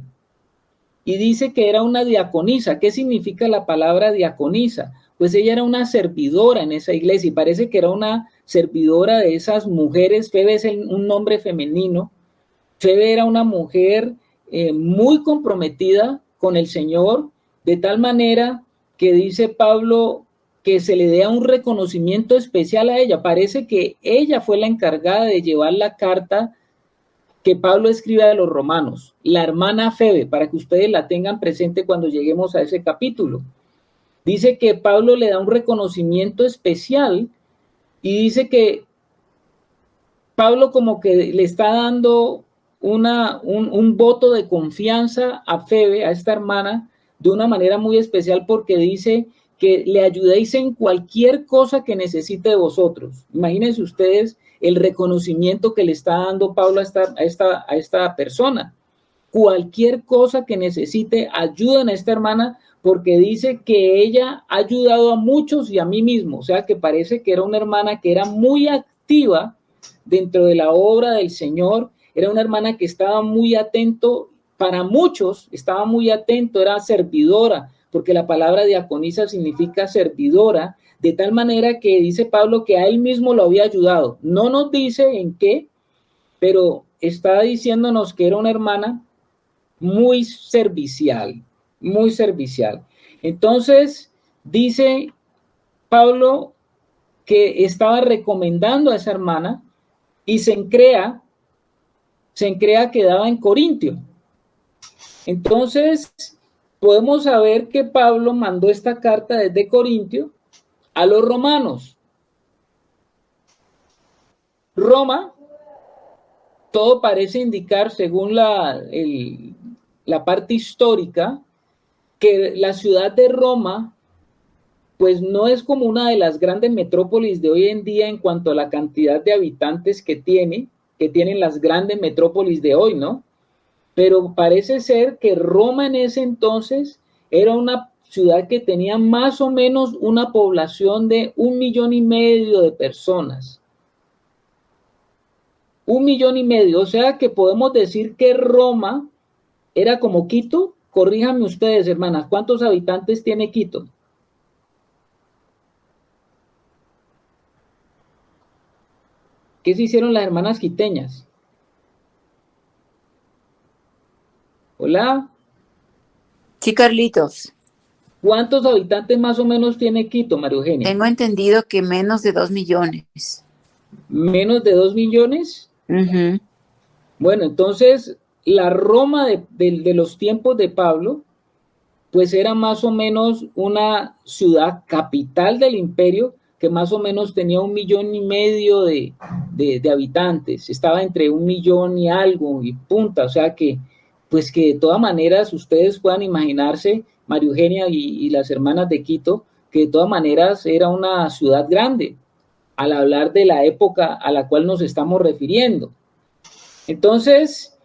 Speaker 1: y dice que era una diaconisa. ¿Qué significa la palabra diaconisa? Pues ella era una servidora en esa iglesia y parece que era una servidora de esas mujeres. Febe es un nombre femenino. Febe era una mujer muy comprometida con el Señor, de tal manera que dice Pablo que se le dé un reconocimiento especial a ella. Parece que ella fue la encargada de llevar la carta que Pablo escribe a los romanos, la hermana Febe, para que ustedes la tengan presente cuando lleguemos a ese capítulo. Dice que Pablo le da un reconocimiento especial y dice que Pablo como que le está dando un voto de confianza a Febe, a esta hermana, de una manera muy especial, porque dice que le ayudéis en cualquier cosa que necesite de vosotros. Imagínense ustedes el reconocimiento que le está dando Pablo a esta persona. Cualquier cosa que necesite, ayuden a esta hermana, porque dice que ella ha ayudado a muchos y a mí mismo, o sea que parece que era una hermana que era muy activa dentro de la obra del Señor, era una hermana que estaba muy atento, para muchos estaba muy atento, era servidora, porque la palabra diaconisa significa servidora, de tal manera que dice Pablo que a él mismo lo había ayudado. No nos dice en qué, pero está diciéndonos que era una hermana muy servicial, muy servicial. Entonces, dice Pablo que estaba recomendando a esa hermana y Cencrea quedaba en Corintio. Entonces, podemos saber que Pablo mandó esta carta desde Corintio a los romanos. Roma, todo parece indicar, según la parte histórica, que la ciudad de Roma, pues no es como una de las grandes metrópolis de hoy en día en cuanto a la cantidad de habitantes que tienen las grandes metrópolis de hoy, ¿no? Pero parece ser que Roma en ese entonces era una ciudad que tenía más o menos una población de 1,5 millones de personas. 1,5 millones, o sea que podemos decir que Roma era como Quito. Corríjanme ustedes, hermanas, ¿cuántos habitantes tiene Quito? ¿Qué se hicieron las hermanas quiteñas? Hola.
Speaker 6: Sí, Carlitos.
Speaker 1: ¿Cuántos habitantes más o menos tiene Quito, María Eugenia?
Speaker 6: Tengo entendido que menos de 2 millones.
Speaker 1: ¿Menos de 2 millones?
Speaker 6: Uh-huh.
Speaker 1: Bueno, entonces la Roma de los tiempos de Pablo, pues era más o menos una ciudad capital del imperio que más o menos tenía 1,5 millones de habitantes. Estaba entre 1 millón y algo y punta, o sea que pues que de todas maneras ustedes puedan imaginarse, María Eugenia y las hermanas de Quito, que de todas maneras era una ciudad grande, al hablar de la época a la cual nos estamos refiriendo. Entonces,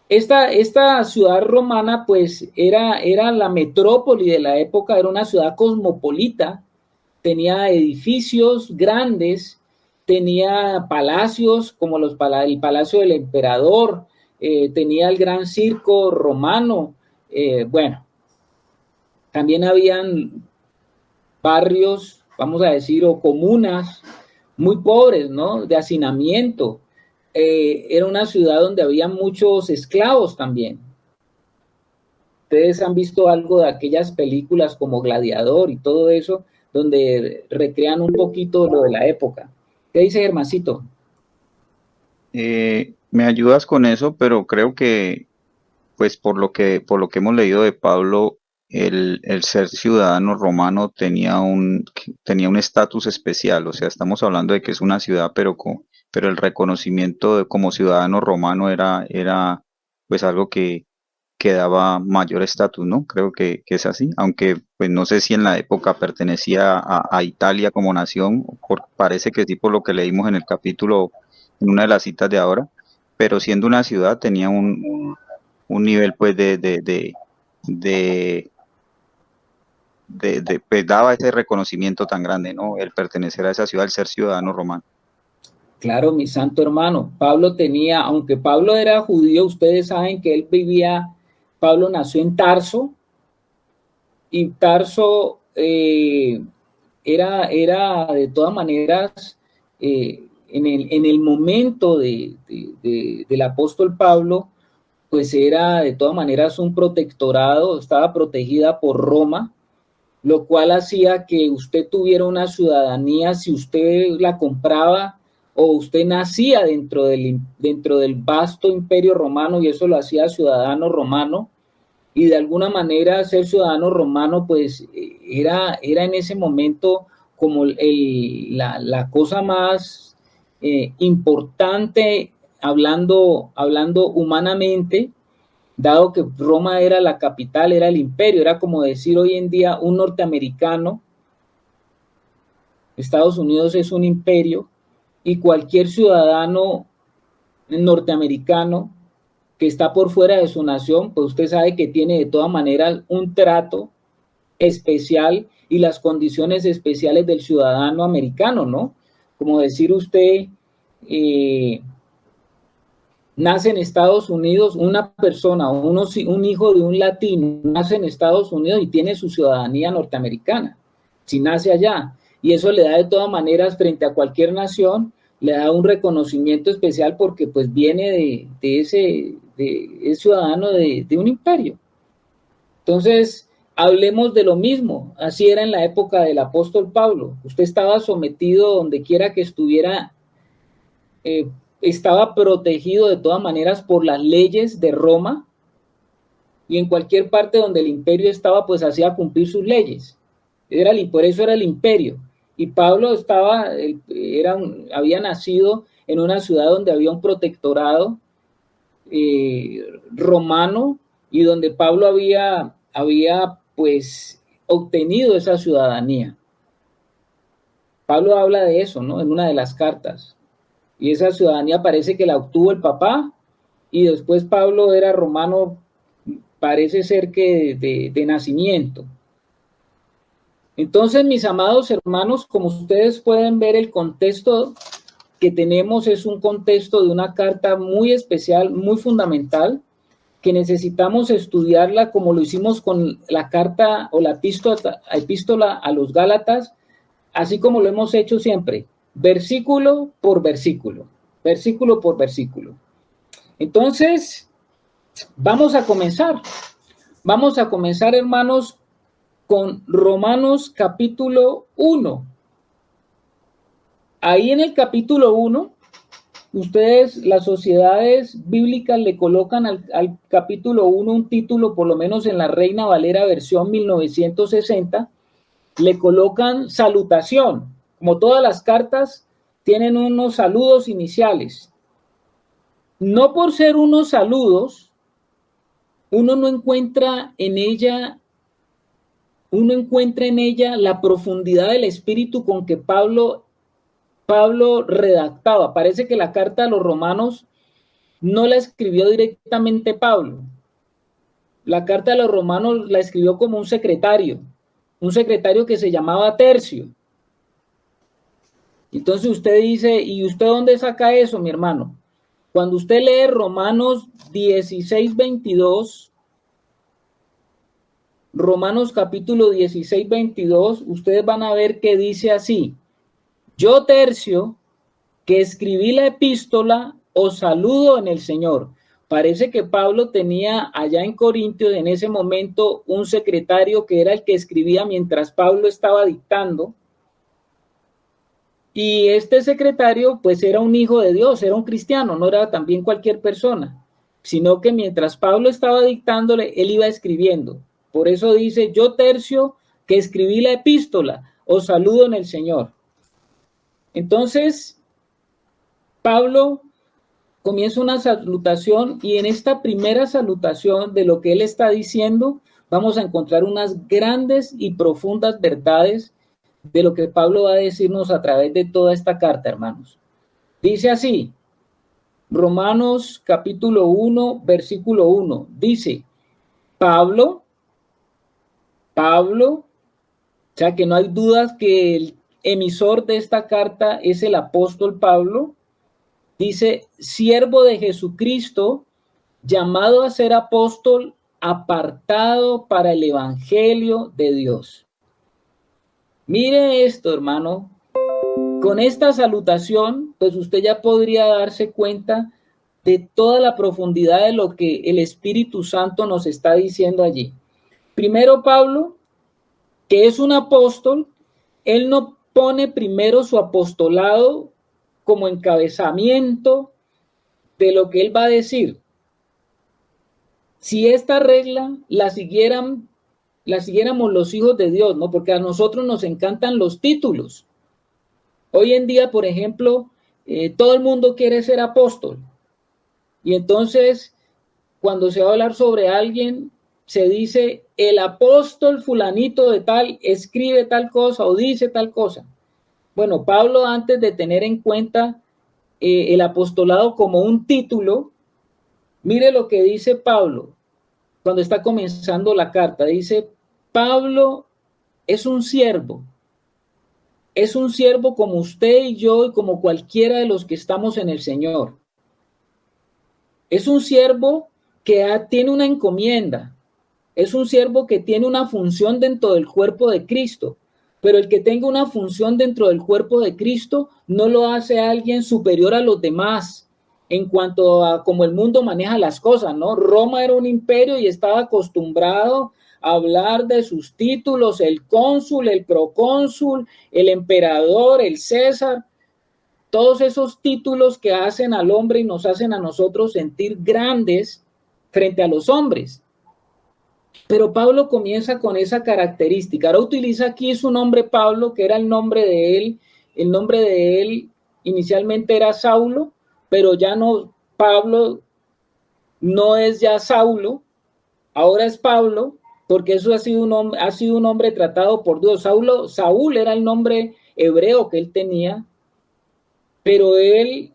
Speaker 1: esta ciudad romana, pues, era la metrópoli de la época, era una ciudad cosmopolita, tenía edificios grandes, tenía palacios como el Palacio del Emperador, tenía el Gran Circo Romano, bueno, también habían barrios, vamos a decir, o comunas muy pobres, ¿no? De hacinamiento. Era una ciudad donde había muchos esclavos también. Ustedes han visto algo de aquellas películas como Gladiador y todo eso, donde recrean un poquito lo de la época. ¿Qué dice Germancito?
Speaker 4: Me ayudas con eso, pero creo que, pues por lo que hemos leído de Pablo, el ser ciudadano romano tenía un estatus especial. O sea, estamos hablando de que es una ciudad, pero el reconocimiento como ciudadano romano era pues algo que daba mayor estatus, ¿no? Creo que es así, aunque pues no sé si en la época pertenecía a Italia como nación, parece que sí por lo que leímos en el capítulo, en una de las citas de ahora, pero siendo una ciudad tenía un nivel pues pues daba ese reconocimiento tan grande, ¿no? El pertenecer a esa ciudad, el ser ciudadano romano.
Speaker 1: Claro, mi santo hermano, Pablo tenía, aunque Pablo era judío, ustedes saben que Pablo nació en Tarso, y Tarso era de todas maneras, en el momento del apóstol Pablo, pues era de todas maneras un protectorado, estaba protegida por Roma, lo cual hacía que usted tuviera una ciudadanía, si usted la compraba o usted nacía dentro del vasto imperio romano, y eso lo hacía ciudadano romano, y de alguna manera ser ciudadano romano pues era en ese momento como la cosa más importante hablando humanamente, dado que Roma era la capital, era el imperio, era como decir hoy en día un norteamericano, Estados Unidos es un imperio, y cualquier ciudadano norteamericano que está por fuera de su nación, pues usted sabe que tiene de todas maneras un trato especial y las condiciones especiales del ciudadano americano, ¿no? Como decir usted, nace en Estados Unidos, una persona, un hijo de un latino, nace en Estados Unidos y tiene su ciudadanía norteamericana, si nace allá. Y eso le da de todas maneras, frente a cualquier nación, le da un reconocimiento especial porque pues viene es ciudadano de un imperio. Entonces, hablemos de lo mismo. Así era en la época del apóstol Pablo. Usted estaba sometido donde quiera que estuviera, estaba protegido de todas maneras por las leyes de Roma, y en cualquier parte donde el imperio estaba, pues hacía cumplir sus leyes. Por eso era el imperio. Y Pablo había nacido en una ciudad donde había un protectorado romano, y donde Pablo había pues obtenido esa ciudadanía. Pablo habla de eso, ¿no? En una de las cartas. Y esa ciudadanía parece que la obtuvo el papá, y después Pablo era romano, parece ser que de nacimiento. Entonces, mis amados hermanos, como ustedes pueden ver, el contexto que tenemos es un contexto de una carta muy especial, muy fundamental, que necesitamos estudiarla como lo hicimos con la carta o la epístola a los Gálatas, así como lo hemos hecho siempre, versículo por versículo, versículo por versículo. Entonces, vamos a comenzar. Vamos a comenzar, hermanos, con Romanos capítulo 1. Ahí en el capítulo 1, ustedes, las sociedades bíblicas, le colocan al capítulo 1 un título, por lo menos en la Reina Valera versión 1960, le colocan salutación. Como todas las cartas, tienen unos saludos iniciales. No por ser unos saludos, uno encuentra en ella la profundidad del espíritu con que Pablo redactaba. Parece que la carta a los romanos no la escribió directamente Pablo. La carta a los romanos la escribió como un secretario que se llamaba Tercio. Entonces usted dice, ¿y usted dónde saca eso, mi hermano? Cuando usted lee Romanos 16:22, Romanos capítulo 16:22, ustedes van a ver que dice así: yo, Tercio, que escribí la epístola, os saludo en el Señor. Parece que Pablo tenía allá en Corintios en ese momento un secretario que era el que escribía mientras Pablo estaba dictando. Y este secretario pues era un hijo de Dios, era un cristiano, no era también cualquier persona, sino que mientras Pablo estaba dictándole, él iba escribiendo. Por eso dice, yo, Tercio, que escribí la epístola, os saludo en el Señor. Entonces, Pablo comienza una salutación, y en esta primera salutación de lo que él está diciendo, vamos a encontrar unas grandes y profundas verdades de lo que Pablo va a decirnos a través de toda esta carta, hermanos. Dice así, Romanos capítulo 1, versículo 1, dice, Pablo, o sea que no hay dudas que el emisor de esta carta es el apóstol Pablo, dice, siervo de Jesucristo, llamado a ser apóstol, apartado para el evangelio de Dios. Mire esto, hermano. Con esta salutación, pues usted ya podría darse cuenta de toda la profundidad de lo que el Espíritu Santo nos está diciendo allí. Primero, Pablo, que es un apóstol, él no pone primero su apostolado como encabezamiento de lo que él va a decir. Si esta regla la siguiéramos los hijos de Dios, ¿no? Porque a nosotros nos encantan los títulos. Hoy en día, por ejemplo, todo el mundo quiere ser apóstol. Y entonces, cuando se va a hablar sobre alguien, se dice, el apóstol fulanito de tal escribe tal cosa o dice tal cosa. Bueno, Pablo, antes de tener en cuenta el apostolado como un título, mire lo que dice Pablo cuando está comenzando la carta. Dice, Pablo, es un siervo. Es un siervo como usted y yo y como cualquiera de los que estamos en el Señor. Es un siervo que tiene una encomienda. Es un siervo que tiene una función dentro del cuerpo de Cristo. Pero el que tenga una función dentro del cuerpo de Cristo no lo hace alguien superior a los demás en cuanto a cómo el mundo maneja las cosas, ¿no? Roma era un imperio y estaba acostumbrado a hablar de sus títulos, el cónsul, el procónsul, el emperador, el César, todos esos títulos que hacen al hombre y nos hacen a nosotros sentir grandes frente a los hombres. Pero Pablo comienza con esa característica. Ahora utiliza aquí su nombre Pablo, que era el nombre de él. El nombre de él inicialmente era Saulo, pero ya no, Pablo no es ya Saulo, ahora es Pablo, porque eso ha sido un hombre tratado por Dios. Saúl era el nombre hebreo que él tenía, pero él,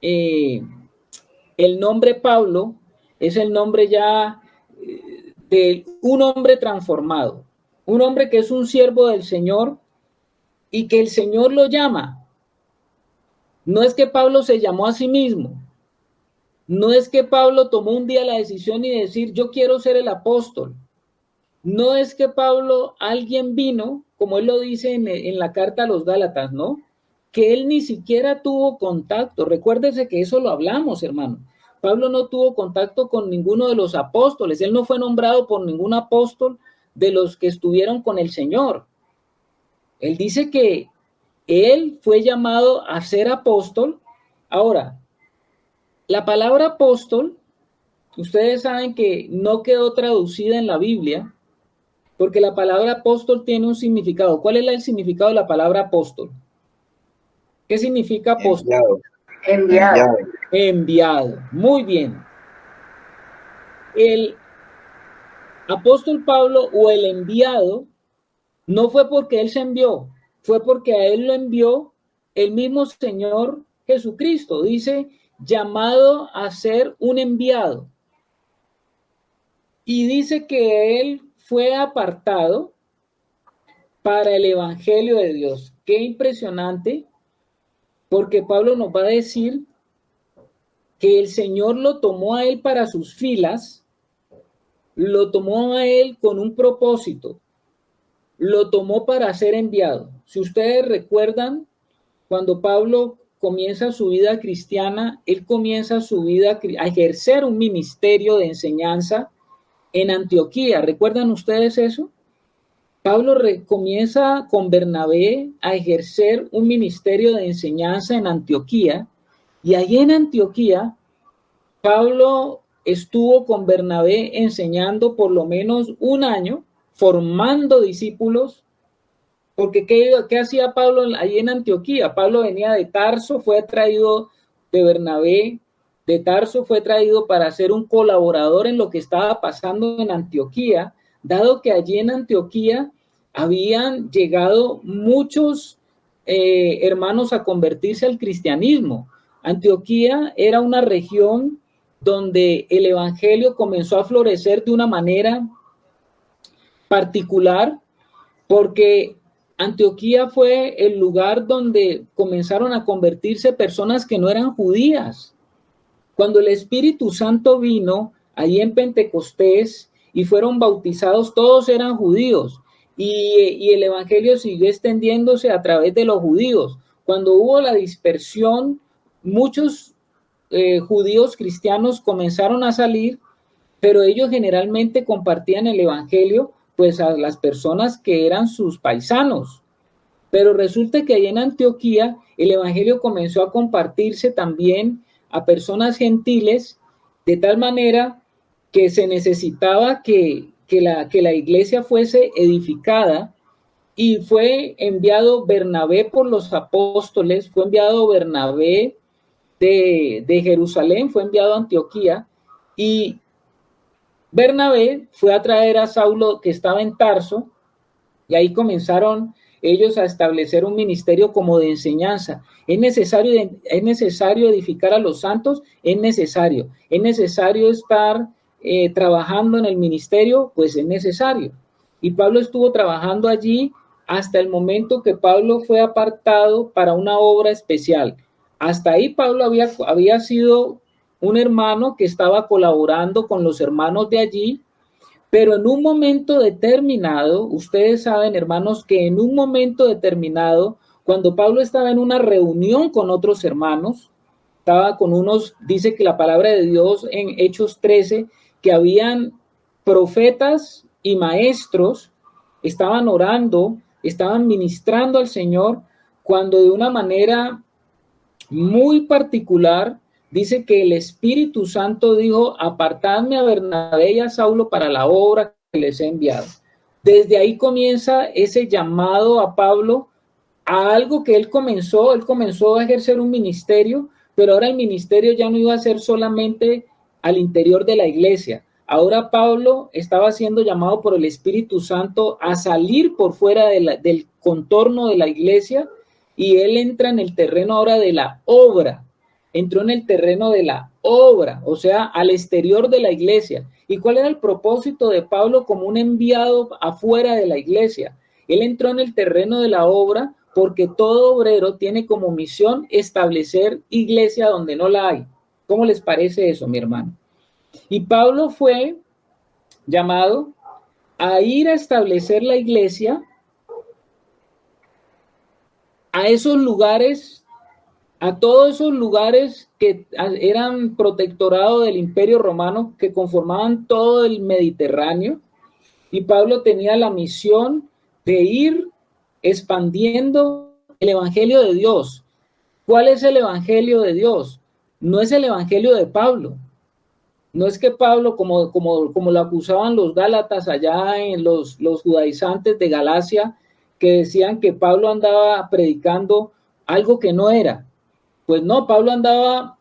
Speaker 1: el nombre Pablo es el nombre ya de un hombre transformado, un hombre que es un siervo del Señor y que el Señor lo llama. No es que Pablo se llamó a sí mismo, no es que Pablo tomó un día la decisión y decir yo quiero ser el apóstol, no es que Pablo, alguien vino, como él lo dice en la carta a los Gálatas, ¿no? Que él ni siquiera tuvo contacto. Recuérdese que eso lo hablamos, hermano. Pablo no tuvo contacto con ninguno de los apóstoles. Él no fue nombrado por ningún apóstol de los que estuvieron con el Señor. Él dice que él fue llamado a ser apóstol. Ahora, la palabra apóstol, ustedes saben que no quedó traducida en la Biblia, porque la palabra apóstol tiene un significado. ¿Cuál es el significado de la palabra apóstol? ¿Qué significa apóstol?
Speaker 6: Enviado.
Speaker 1: Enviado. Muy bien. El apóstol Pablo o el enviado no fue porque él se envió, fue porque a él lo envió el mismo Señor Jesucristo. Dice, llamado a ser un enviado. Y dice que él fue apartado para el evangelio de Dios. Qué impresionante, porque Pablo nos va a decir que el Señor lo tomó a él para sus filas, lo tomó a él con un propósito, lo tomó para ser enviado. Si ustedes recuerdan, cuando Pablo comienza su vida cristiana, él comienza su vida a ejercer un ministerio de enseñanza en Antioquía. ¿Recuerdan ustedes eso? Pablo comienza con Bernabé a ejercer un ministerio de enseñanza en Antioquía, y allí en Antioquía Pablo estuvo con Bernabé enseñando por lo menos un año, formando discípulos, porque ¿qué hacía Pablo allí en Antioquía? Pablo venía de Tarso, fue traído de Bernabé, de Tarso fue traído para ser un colaborador en lo que estaba pasando en Antioquía, dado que allí en Antioquía habían llegado muchos hermanos a convertirse al cristianismo. Antioquía era una región donde el evangelio comenzó a florecer de una manera particular, porque Antioquía fue el lugar donde comenzaron a convertirse personas que no eran judías. Cuando el Espíritu Santo vino allí en Pentecostés y fueron bautizados, todos eran judíos, y el evangelio siguió extendiéndose a través de los judíos. Cuando hubo la dispersión, muchos judíos cristianos comenzaron a salir, pero ellos generalmente compartían el evangelio pues a las personas que eran sus paisanos. Pero resulta que ahí en Antioquía el evangelio comenzó a compartirse también a personas gentiles, de tal manera que se necesitaba que la iglesia fuese edificada, y fue enviado Bernabé por los apóstoles, fue enviado Bernabé de Jerusalén, fue enviado a Antioquía, y Bernabé fue a traer a Saulo que estaba en Tarso, y ahí comenzaron ellos a establecer un ministerio como de enseñanza. Es necesario edificar a los santos, es necesario estar trabajando en el ministerio, pues es necesario. y Pablo estuvo trabajando allí hasta el momento que Pablo fue apartado para una obra especial. Hasta ahí Pablo había sido un hermano que estaba colaborando con los hermanos de allí, pero en un momento determinado, ustedes saben, hermanos, que en un momento determinado, cuando Pablo estaba en una reunión con otros hermanos, estaba con unos, dice que la palabra de Dios en Hechos 13, que habían profetas y maestros, estaban orando, estaban ministrando al Señor, cuando de una manera muy particular, dice que el Espíritu Santo dijo, apartadme a Bernabé y a Saulo para la obra que les he enviado. Desde ahí comienza ese llamado a Pablo a algo que él comenzó a ejercer un ministerio, pero ahora el ministerio ya no iba a ser solamente al interior de la iglesia. Ahora Pablo estaba siendo llamado por el Espíritu Santo a salir por fuera del contorno de la iglesia, y él entra en el terreno ahora de la obra. Entró en el terreno de la obra, o sea, al exterior de la iglesia. ¿Y cuál era el propósito de Pablo como un enviado afuera de la iglesia? Él entró en el terreno de la obra porque todo obrero tiene como misión establecer iglesia donde no la hay. ¿Cómo les parece eso, mi hermano? Y Pablo fue llamado a ir a establecer la iglesia a esos lugares, a todos esos lugares que eran protectorado del Imperio Romano, que conformaban todo el Mediterráneo, y Pablo tenía la misión de ir expandiendo el Evangelio de Dios. ¿Cuál es el Evangelio de Dios? No es el Evangelio de Pablo. No es que Pablo, como lo acusaban los gálatas allá en los judaizantes de Galacia, que decían que Pablo andaba predicando algo que no era. Pues no, Pablo andaba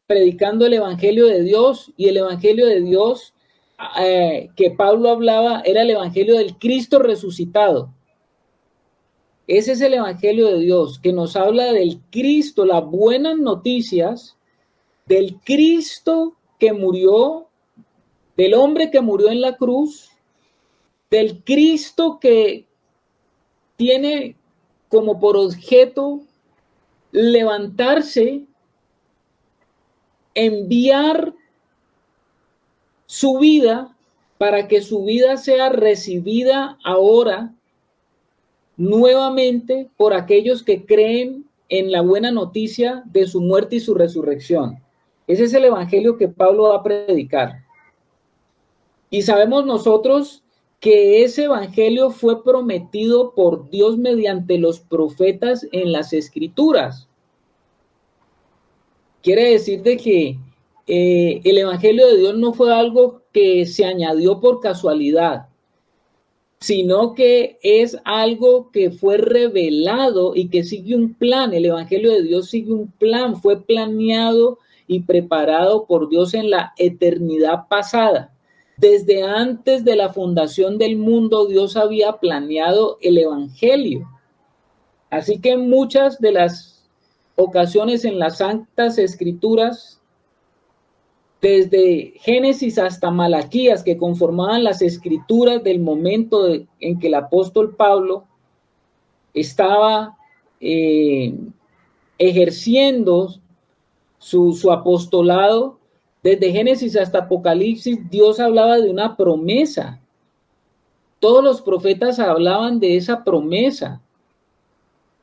Speaker 1: predicando el Evangelio de Dios, y el Evangelio de Dios que Pablo hablaba era el Evangelio del Cristo resucitado. Ese es el Evangelio de Dios, que nos habla del Cristo, las buenas noticias del Cristo que murió, del hombre que murió en la cruz, del Cristo que tiene como por objeto levantarse, enviar su vida para que su vida sea recibida ahora nuevamente por aquellos que creen en la buena noticia de su muerte y su resurrección. Ese es el evangelio que Pablo va a predicar. Y sabemos nosotros que ese evangelio fue prometido por Dios mediante los profetas en las escrituras. Quiere decir de que el evangelio de Dios no fue algo que se añadió por casualidad, sino que es algo que fue revelado y que sigue un plan. El evangelio de Dios sigue un plan, fue planeado y preparado por Dios en la eternidad pasada. Desde antes de la fundación del mundo, Dios había planeado el evangelio. Así que en muchas de las ocasiones en las Santas Escrituras, desde Génesis hasta Malaquías, que conformaban las escrituras del momento en que el apóstol Pablo estaba ejerciendo su apostolado, desde Génesis hasta Apocalipsis, Dios hablaba de una promesa. Todos los profetas hablaban de esa promesa,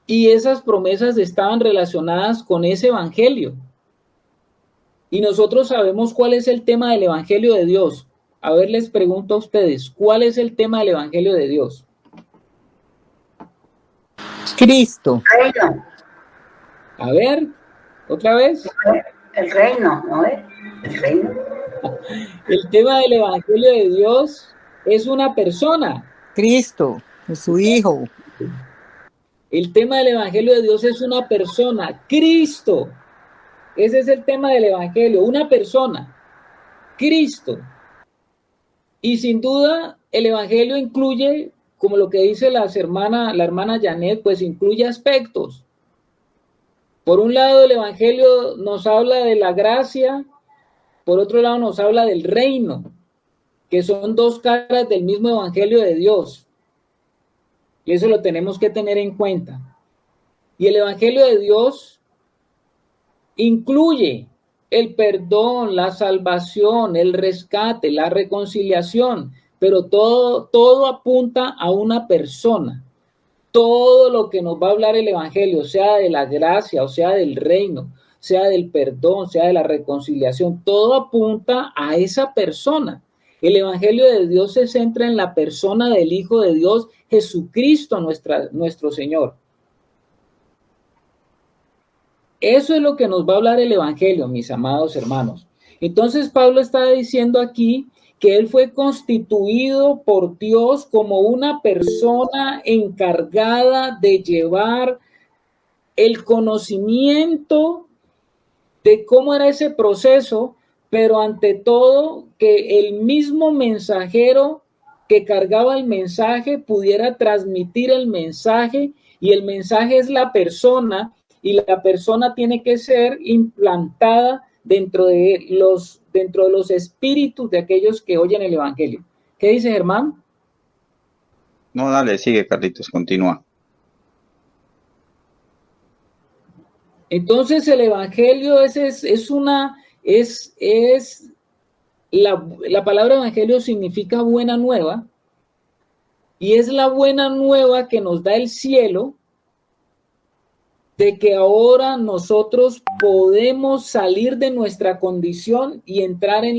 Speaker 1: y esas promesas estaban relacionadas con ese evangelio. Y nosotros sabemos cuál es el tema del evangelio de Dios. A ver, les pregunto a ustedes, ¿cuál es el tema del evangelio de Dios?
Speaker 3: Cristo.
Speaker 7: Reino.
Speaker 1: A ver, otra vez.
Speaker 7: El reino, ¿no es? El reino.
Speaker 1: El tema del evangelio de Dios es una persona.
Speaker 3: Cristo, es su Hijo.
Speaker 1: El tema del evangelio de Dios es una persona, Cristo. Ese es el tema del evangelio, una persona, Cristo. Y sin duda el evangelio incluye, como lo que dice la hermana Janet, pues incluye aspectos. Por un lado el evangelio nos habla de la gracia, por otro lado nos habla del reino, que que son dos caras del mismo evangelio de Dios. Y eso lo tenemos que tener en cuenta. Y el evangelio de Dios incluye el perdón, la salvación, el rescate, la reconciliación, pero todo apunta a una persona. Todo lo que nos va a hablar el evangelio, sea de la gracia, o sea del reino, sea del perdón, sea de la reconciliación, todo apunta a esa persona. El evangelio de Dios se centra en la persona del Hijo de Dios, Jesucristo, nuestro Señor. Eso es lo que nos va a hablar el evangelio, mis amados hermanos. Entonces Pablo está diciendo aquí que él fue constituido por Dios como una persona encargada de llevar el conocimiento de cómo era ese proceso, pero ante todo que el mismo mensajero que cargaba el mensaje pudiera transmitir el mensaje, y el mensaje es la persona, y la persona tiene que ser implantada dentro de los espíritus de aquellos que oyen el evangelio. ¿Qué dice Germán?
Speaker 4: No, dale, sigue, Carlitos, continúa.
Speaker 1: Entonces el evangelio la palabra evangelio significa buena nueva, y es la buena nueva que nos da el cielo, de que ahora nosotros podemos salir de nuestra condición y entrar en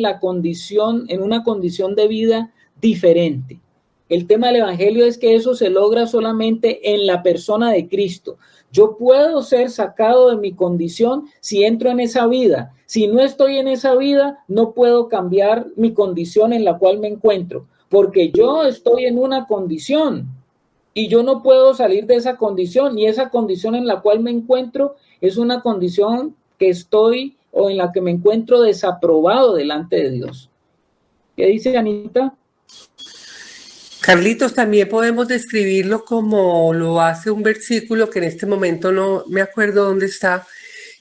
Speaker 1: una condición de vida diferente. El tema del evangelio es que eso se logra solamente en la persona de Cristo. Yo puedo ser sacado de mi condición si entro en esa vida. Si no estoy en esa vida, no puedo cambiar mi condición en la cual me encuentro, porque yo estoy en una condición y yo no puedo salir de esa condición, y esa condición en la cual me encuentro es una condición que estoy o en la que me encuentro desaprobado delante de Dios. ¿Qué dice Anita?
Speaker 5: Carlitos, también podemos describirlo como lo hace un versículo que en este momento no me acuerdo dónde está,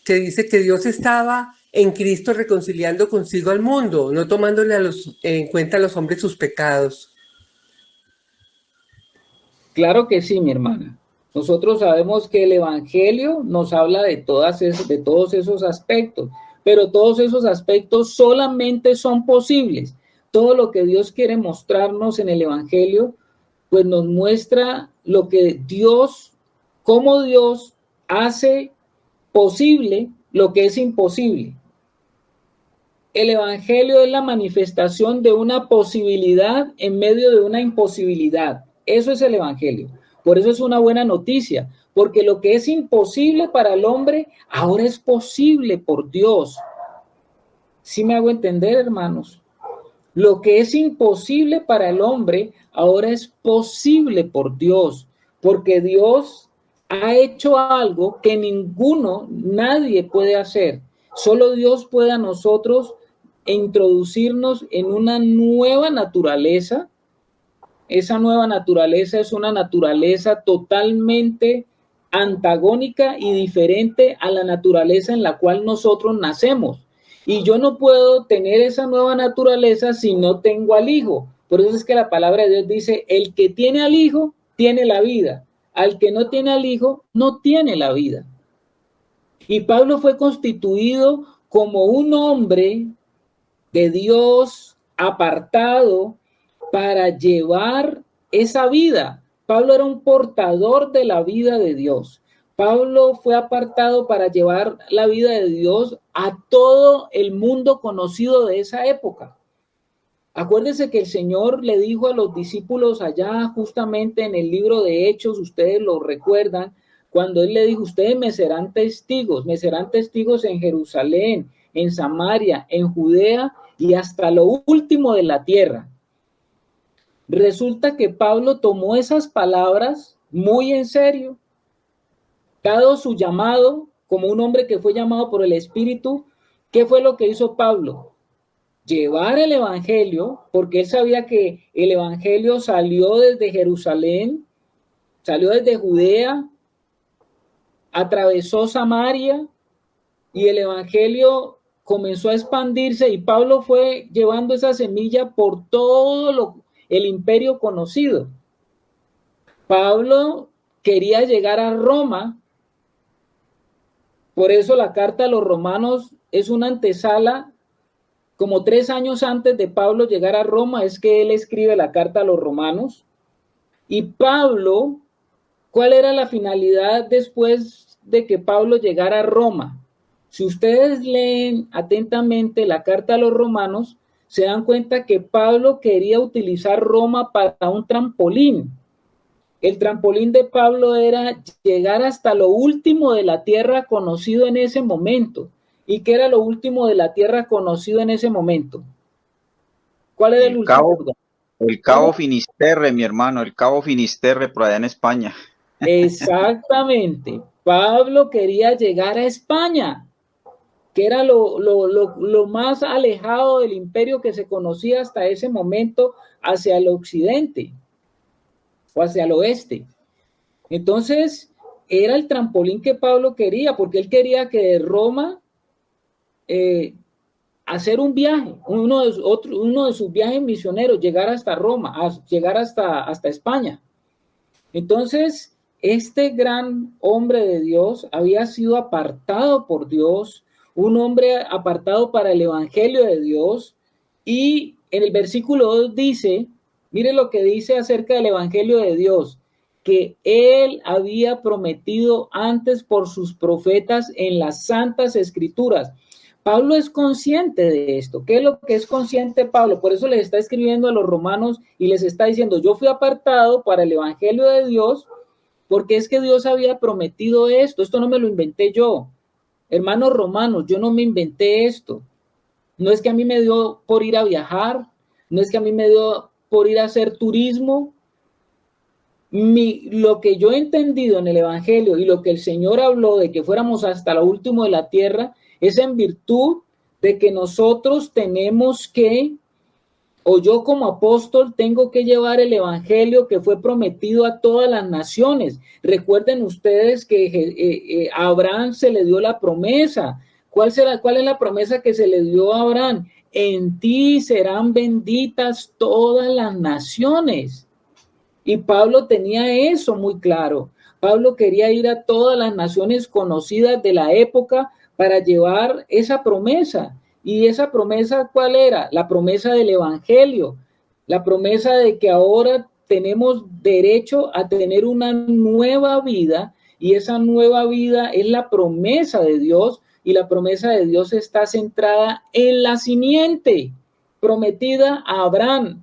Speaker 5: que dice que Dios estaba en Cristo reconciliando consigo al mundo, no tomándole en cuenta a los hombres sus pecados.
Speaker 1: Claro que sí, mi hermana. Nosotros sabemos que el evangelio nos habla de todos esos aspectos, pero todos esos aspectos solamente son posibles. Todo lo que Dios quiere mostrarnos en el evangelio, pues nos muestra lo que cómo Dios hace posible lo que es imposible. El evangelio es la manifestación de una posibilidad en medio de una imposibilidad. Eso es el evangelio. Por eso es una buena noticia, porque lo que es imposible para el hombre ahora es posible por Dios. ¿Sí me hago entender, hermanos? Lo que es imposible para el hombre ahora es posible por Dios, porque Dios ha hecho algo que nadie puede hacer. Solo Dios puede a nosotros introducirnos en una nueva naturaleza. Esa nueva naturaleza es una naturaleza totalmente antagónica y diferente a la naturaleza en la cual nosotros nacemos. Y yo no puedo tener esa nueva naturaleza si no tengo al Hijo. Por eso es que la palabra de Dios dice, el que tiene al Hijo, tiene la vida. Al que no tiene al Hijo, no tiene la vida. Y Pablo fue constituido como un hombre de Dios apartado para llevar esa vida. Pablo era un portador de la vida de Dios. Pablo fue apartado para llevar la vida de Dios a todo el mundo conocido de esa época. Acuérdense que el Señor le dijo a los discípulos allá justamente en el libro de Hechos, ustedes lo recuerdan, cuando Él le dijo, ustedes me serán testigos en Jerusalén, en Samaria, en Judea y hasta lo último de la tierra. Resulta que Pablo tomó esas palabras muy en serio. Dado su llamado, como un hombre que fue llamado por el Espíritu, ¿qué fue lo que hizo Pablo? Llevar el evangelio, porque él sabía que el evangelio salió desde Jerusalén, salió desde Judea, atravesó Samaria, y el evangelio comenzó a expandirse y Pablo fue llevando esa semilla por todo el imperio conocido. Pablo quería llegar a Roma, por eso la carta a los romanos es una antesala. Como 3 años antes de Pablo llegar a Roma es que él escribe la carta a los romanos. Y Pablo, ¿cuál era la finalidad después de que Pablo llegara a Roma? Si ustedes leen atentamente la carta a los romanos, se dan cuenta que Pablo quería utilizar Roma para un trampolín. El trampolín de Pablo era llegar hasta lo último de la tierra conocido en ese momento. ¿Y qué era lo último de la tierra conocido en ese momento? ¿Cuál era el último lugar?
Speaker 4: El Cabo Finisterre, mi hermano, el Cabo Finisterre por allá en España.
Speaker 1: Exactamente. Pablo quería llegar a España, que era lo más alejado del imperio que se conocía hasta ese momento hacia el occidente o hacia el oeste. Entonces, era el trampolín que Pablo quería, porque él quería que de Roma hacer un viaje, uno de sus viajes misioneros, llegar hasta Roma, llegar hasta España. Entonces, este gran hombre de Dios había sido apartado por Dios, un hombre apartado para el evangelio de Dios, y en el versículo 2 dice, mire lo que dice acerca del evangelio de Dios, que él había prometido antes por sus profetas en las santas escrituras. Pablo es consciente de esto. ¿Qué es lo que es consciente Pablo? Por eso les está escribiendo a los romanos y les está diciendo, yo fui apartado para el evangelio de Dios, porque es que Dios había prometido esto. Esto no me lo inventé yo. Hermanos romanos, yo no me inventé esto. No es que a mí me dio por ir a viajar, no es que a mí me dio por ir a hacer turismo. Lo que yo he entendido en el evangelio y lo que el Señor habló de que fuéramos hasta lo último de la tierra, es en virtud de que nosotros tenemos que, o yo como apóstol tengo que llevar el evangelio que fue prometido a todas las naciones. Recuerden ustedes que a Abraham se le dio la promesa. ¿Cuál es la promesa que se le dio a Abraham? En ti serán benditas todas las naciones. Y Pablo tenía eso muy claro. Pablo quería ir a todas las naciones conocidas de la época para llevar esa promesa. ¿Y esa promesa cuál era? La promesa del evangelio, la promesa de que ahora tenemos derecho a tener una nueva vida, y esa nueva vida es la promesa de Dios, y la promesa de Dios está centrada en la simiente prometida a Abraham.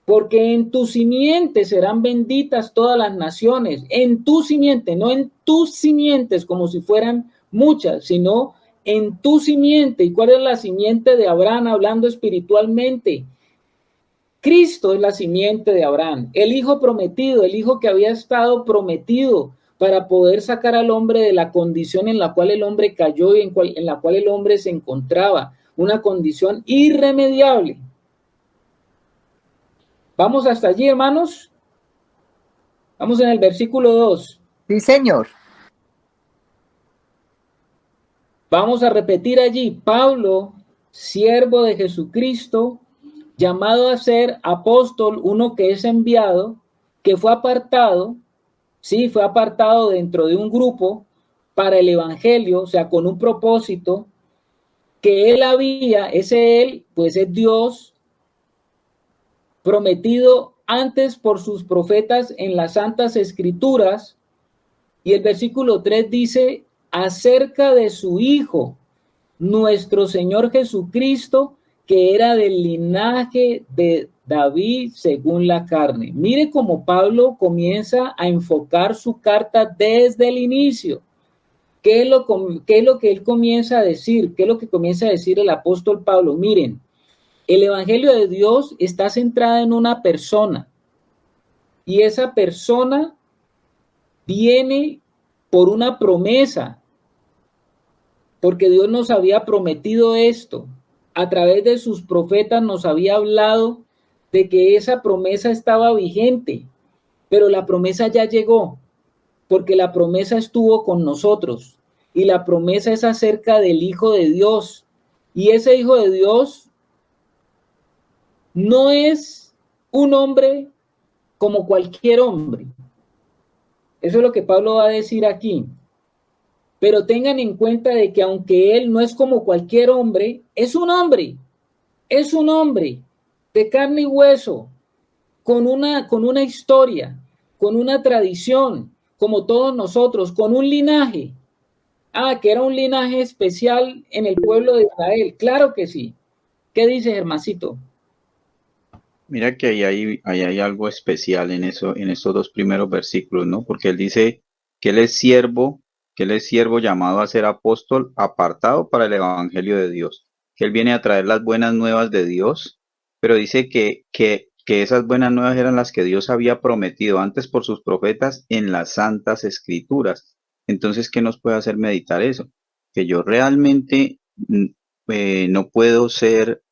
Speaker 1: Porque en tu simiente serán benditas todas las naciones, en tu simiente, no en tus simientes como si fueran muchas, sino en tu simiente. ¿Y cuál es la simiente de Abraham hablando espiritualmente? Cristo es la simiente de Abraham, el hijo prometido, el hijo que había estado prometido para poder sacar al hombre de la condición en la cual el hombre cayó y en la cual el hombre se encontraba, una condición irremediable. ¿Vamos hasta allí, hermanos? Vamos en el versículo 2.
Speaker 3: Sí, señor.
Speaker 1: Vamos a repetir allí. Pablo, siervo de Jesucristo, llamado a ser apóstol, uno que es enviado, que fue apartado, sí, fue apartado dentro de un grupo para el evangelio, o sea, con un propósito que él había, ese él, pues es Dios, prometido antes por sus profetas en las santas escrituras. Y el versículo 3 dice, acerca de su Hijo, nuestro Señor Jesucristo, que era del linaje de David según la carne. Mire cómo Pablo comienza a enfocar su carta desde el inicio. ¿Qué es lo que él comienza a decir? ¿Qué es lo que comienza a decir el apóstol Pablo? Miren, el evangelio de Dios está centrado en una persona, y esa persona viene por una promesa, porque Dios nos había prometido esto. A través de sus profetas nos había hablado de que esa promesa estaba vigente, pero la promesa ya llegó, porque la promesa estuvo con nosotros, y la promesa es acerca del Hijo de Dios, Y ese Hijo de Dios no es un hombre como cualquier hombre. Eso es lo que Pablo va a decir aquí. Pero tengan en cuenta de que aunque él no es como cualquier hombre, es un hombre de carne y hueso, con una historia, con una tradición, como todos nosotros, con un linaje. Ah, que era un linaje especial en el pueblo de Israel. Claro que sí. ¿Qué dice Germancito?
Speaker 4: Mira que ahí hay algo especial en eso, en estos dos primeros versículos, ¿no? Porque él dice que él es siervo llamado a ser apóstol, apartado para el evangelio de Dios, que él viene a traer las buenas nuevas de Dios, pero dice que esas buenas nuevas eran las que Dios había prometido antes por sus profetas en las santas escrituras. Entonces, ¿qué nos puede hacer meditar eso? Que yo realmente no puedo ser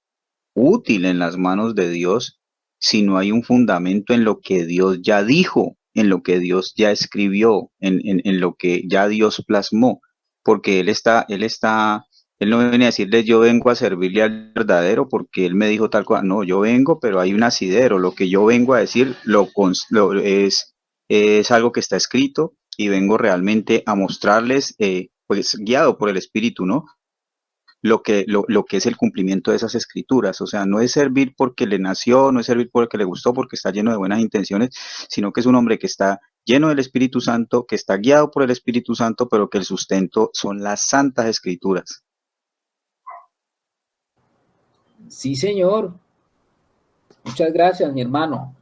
Speaker 4: útil en las manos de Dios si no hay un fundamento en lo que Dios ya dijo, en lo que Dios ya escribió, en lo que ya Dios plasmó, porque Él no viene a decirle yo vengo a servirle al verdadero porque Él me dijo tal cosa, no, yo vengo, pero hay un asidero, lo que yo vengo a decir es algo que está escrito y vengo realmente a mostrarles, pues guiado por el Espíritu, ¿no? Lo que es el cumplimiento de esas escrituras. O sea, no es servir porque le nació, no es servir porque le gustó, porque está lleno de buenas intenciones, sino que es un hombre que está lleno del Espíritu Santo, que está guiado por el Espíritu Santo, pero que el sustento son las santas escrituras.
Speaker 1: Sí, señor. Muchas gracias, mi hermano.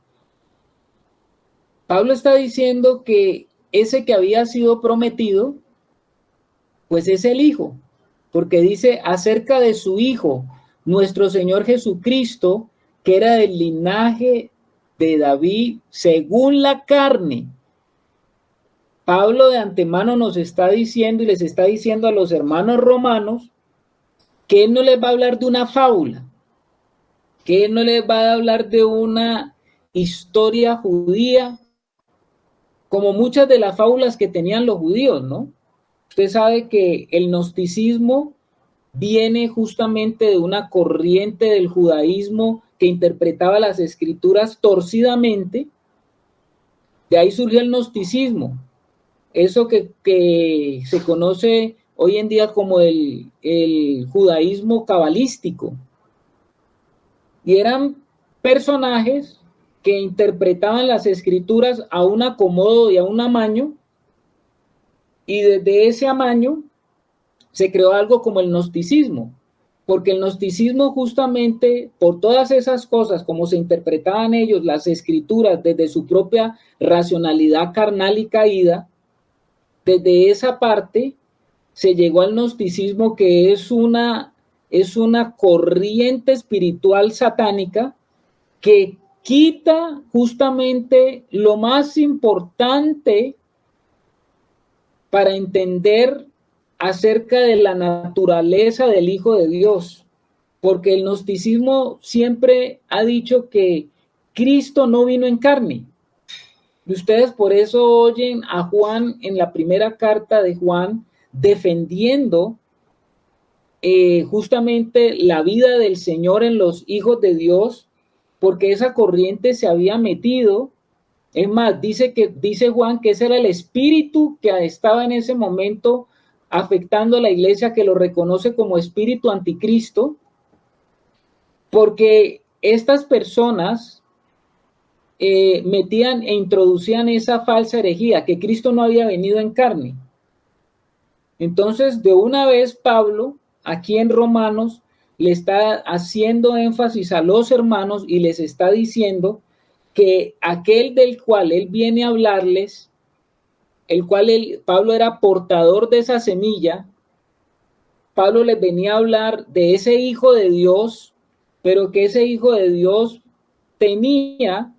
Speaker 1: Pablo está diciendo que ese que había sido prometido, pues es el Hijo, porque dice acerca de su Hijo, nuestro Señor Jesucristo, que era del linaje de David según la carne. Pablo de antemano nos está diciendo y les está diciendo a los hermanos romanos que él no les va a hablar de una fábula, que él no les va a hablar de una historia judía, como muchas de las fábulas que tenían los judíos, ¿no? Usted sabe que el gnosticismo viene justamente de una corriente del judaísmo que interpretaba las escrituras torcidamente. De ahí surgió el gnosticismo, eso que se conoce hoy en día como el judaísmo cabalístico. Y eran personajes que interpretaban las escrituras a un acomodo y a un amaño, y desde ese amaño se creó algo como el gnosticismo, porque el gnosticismo justamente por todas esas cosas, como se interpretaban ellos las escrituras desde su propia racionalidad carnal y caída, desde esa parte se llegó al gnosticismo, que es una corriente espiritual satánica que quita justamente lo más importante para entender acerca de la naturaleza del Hijo de Dios, porque el gnosticismo siempre ha dicho que Cristo no vino en carne. Y ustedes por eso oyen a Juan en la primera carta de Juan defendiendo justamente la vida del Señor en los hijos de Dios, porque esa corriente se había metido. Es más, dice Juan que ese era el espíritu que estaba en ese momento afectando a la iglesia, que lo reconoce como espíritu anticristo, porque estas personas metían e introducían esa falsa herejía, que Cristo no había venido en carne. Entonces, de una vez Pablo, aquí en Romanos, le está haciendo énfasis a los hermanos y les está diciendo que aquel del cual él viene a hablarles, Pablo era portador de esa semilla. Pablo les venía a hablar de ese Hijo de Dios, pero que ese Hijo de Dios tenía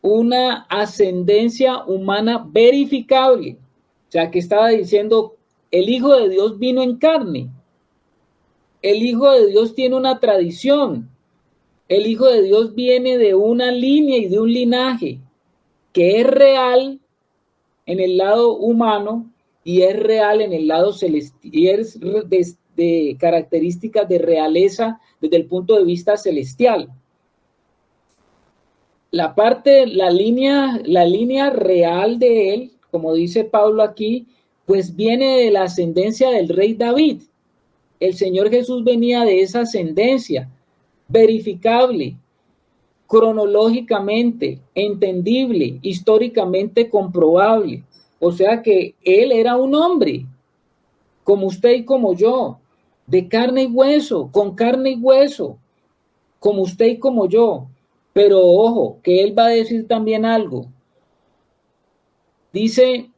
Speaker 1: una ascendencia humana verificable. O sea, que estaba diciendo, el Hijo de Dios vino en carne. El Hijo de Dios tiene una tradición. El Hijo de Dios viene de una línea y de un linaje que es real en el lado humano y es real en el lado celestial, y es de características de realeza desde el punto de vista celestial. La línea real de él, como dice Pablo aquí, pues viene de la ascendencia del rey David. El Señor Jesús venía de esa ascendencia, verificable, cronológicamente, entendible, históricamente comprobable. O sea que él era un hombre, como usted y como yo, de carne y hueso, con carne y hueso, como usted y como yo. Pero ojo, que él va a decir también algo. Dice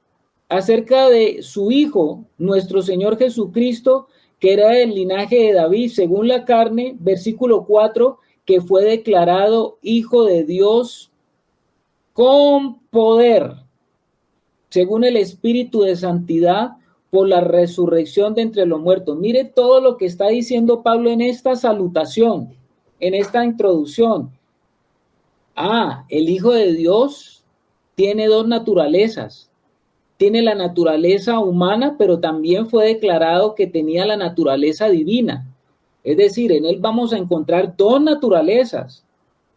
Speaker 1: acerca de su Hijo, nuestro Señor Jesucristo, que era del linaje de David, según la carne, versículo 4, que fue declarado Hijo de Dios con poder, según el Espíritu de Santidad, por la resurrección de entre los muertos. Mire todo lo que está diciendo Pablo en esta salutación, en esta introducción. El Hijo de Dios tiene dos naturalezas. Tiene la naturaleza humana, pero también fue declarado que tenía la naturaleza divina. Es decir, en él vamos a encontrar dos naturalezas.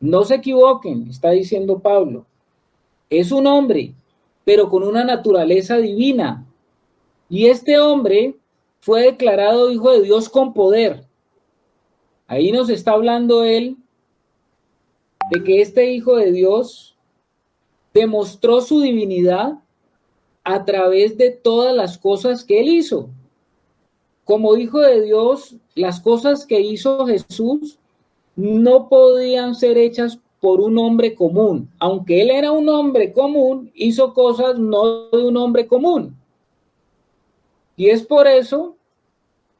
Speaker 1: No se equivoquen, está diciendo Pablo. Es un hombre, pero con una naturaleza divina. Y este hombre fue declarado Hijo de Dios con poder. Ahí nos está hablando él de que este Hijo de Dios demostró su divinidad a través de todas las cosas que él hizo. Como Hijo de Dios, las cosas que hizo Jesús no podían ser hechas por un hombre común. Aunque él era un hombre común, hizo cosas no de un hombre común. Y es por eso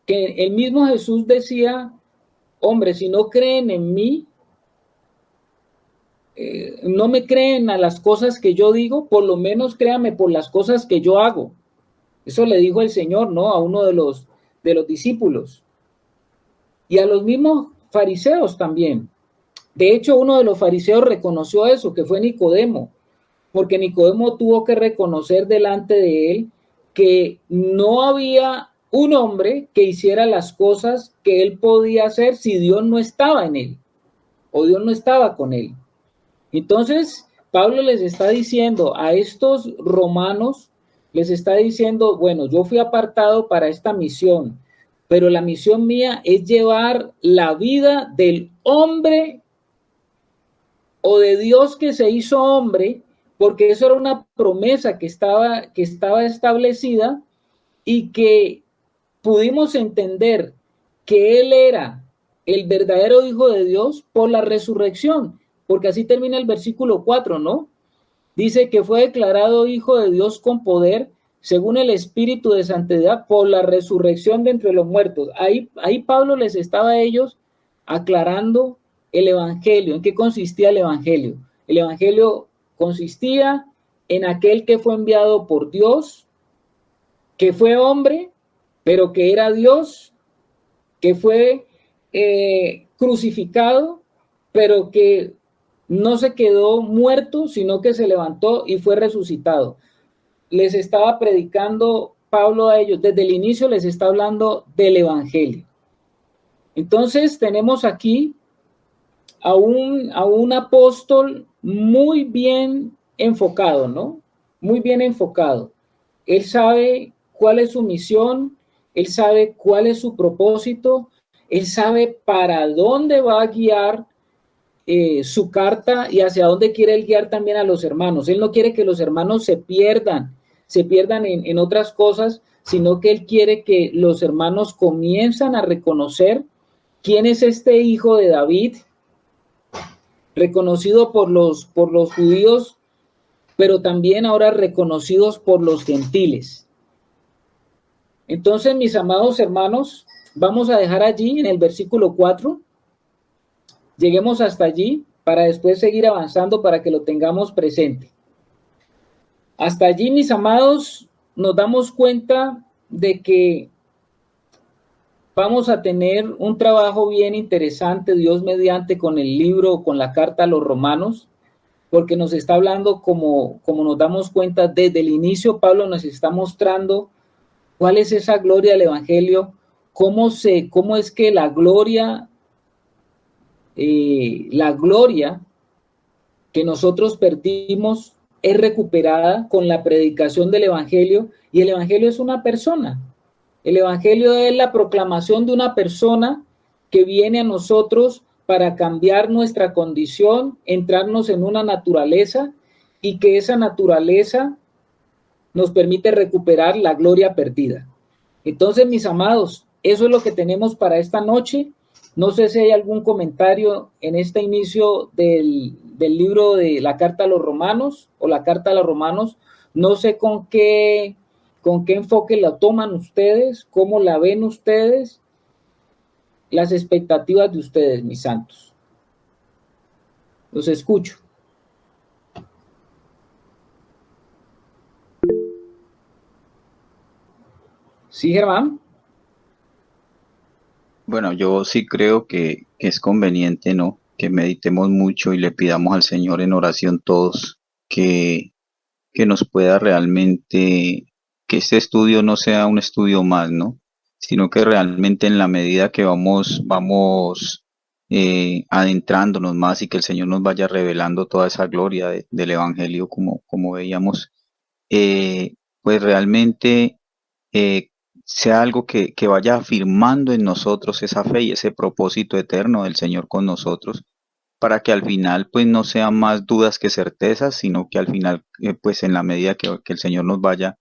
Speaker 1: que el mismo Jesús decía, hombre, si no creen en mí, no me creen a las cosas que yo digo, por lo menos créanme por las cosas que yo hago. Eso le dijo el Señor, ¿no? A uno de los discípulos. Y a los mismos fariseos también. De hecho, uno de los fariseos reconoció eso, que fue Nicodemo, porque Nicodemo tuvo que reconocer delante de él que no había un hombre que hiciera las cosas que él podía hacer si Dios no estaba en él, o Dios no estaba con él. Entonces, Pablo les está diciendo a estos romanos, les está diciendo, bueno, yo fui apartado para esta misión, pero la misión mía es llevar la vida del hombre o de Dios que se hizo hombre, porque eso era una promesa que estaba establecida y que pudimos entender que él era el verdadero Hijo de Dios por la resurrección. Porque así termina el versículo 4, ¿no? Dice que fue declarado Hijo de Dios con poder, según el Espíritu de Santidad, por la resurrección de entre los muertos. Ahí Pablo les estaba a ellos aclarando el Evangelio. ¿En qué consistía el Evangelio? El Evangelio consistía en aquel que fue enviado por Dios, que fue hombre, pero que era Dios, que fue crucificado, pero que no se quedó muerto, sino que se levantó y fue resucitado. Les estaba predicando Pablo a ellos, desde el inicio les está hablando del Evangelio. Entonces tenemos aquí a un apóstol muy bien enfocado, ¿no? Muy bien enfocado. Él sabe cuál es su misión, él sabe cuál es su propósito, él sabe para dónde va a guiar su carta y hacia dónde quiere él guiar también a los hermanos. Él no quiere que los hermanos se pierdan en otras cosas, sino que él quiere que los hermanos comiencen a reconocer quién es este Hijo de David, reconocido por los judíos, pero también ahora reconocidos por los gentiles. Entonces, mis amados hermanos, vamos a dejar allí en el versículo 4. Lleguemos hasta allí para después seguir avanzando para que lo tengamos presente. Hasta allí, mis amados, nos damos cuenta de que vamos a tener un trabajo bien interesante, Dios mediante, con el libro, con la carta a los romanos, porque nos está hablando, como nos damos cuenta, desde el inicio Pablo nos está mostrando cuál es esa gloria del Evangelio, cómo es que la gloria que nosotros perdimos es recuperada con la predicación del Evangelio, y el Evangelio es una persona. El Evangelio es la proclamación de una persona que viene a nosotros para cambiar nuestra condición, entrarnos en una naturaleza, y que esa naturaleza nos permite recuperar la gloria perdida. Entonces, mis amados, eso es lo que tenemos para esta noche. No sé si hay algún comentario en este inicio del libro de la Carta a los Romanos o la Carta a los Romanos. No sé con qué enfoque la toman ustedes, cómo la ven ustedes, las expectativas de ustedes, mis santos. Los escucho. Sí, Germán.
Speaker 4: Bueno, yo sí creo que es conveniente, ¿no? Que meditemos mucho y le pidamos al Señor en oración todos que nos pueda realmente, que este estudio no sea un estudio más, ¿no? Sino que realmente en la medida que vamos adentrándonos más y que el Señor nos vaya revelando toda esa gloria del Evangelio como veíamos, pues realmente sea algo que vaya afirmando en nosotros esa fe y ese propósito eterno del Señor con nosotros, para que al final pues no sean más dudas que certezas, sino que al final pues en la medida que el Señor nos vaya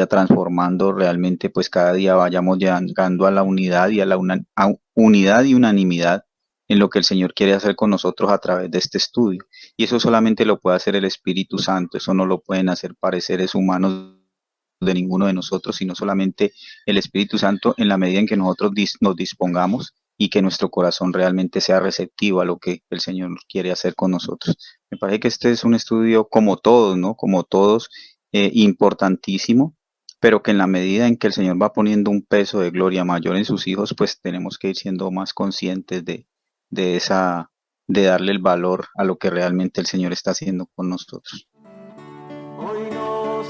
Speaker 4: transformando realmente, pues cada día vayamos llegando a la unidad y a la unidad y unanimidad en lo que el Señor quiere hacer con nosotros a través de este estudio. Y eso solamente lo puede hacer el Espíritu Santo, eso no lo pueden hacer pareceres humanos de ninguno de nosotros, sino solamente el Espíritu Santo, en la medida en que nosotros nos dispongamos y que nuestro corazón realmente sea receptivo a lo que el Señor quiere hacer con nosotros. Me parece que este es un estudio como todos, ¿no? Como todos, importantísimo, pero que en la medida en que el Señor va poniendo un peso de gloria mayor en sus hijos, pues tenemos que ir siendo más conscientes de darle el valor a lo que realmente el Señor está haciendo con nosotros.
Speaker 8: Hoy nos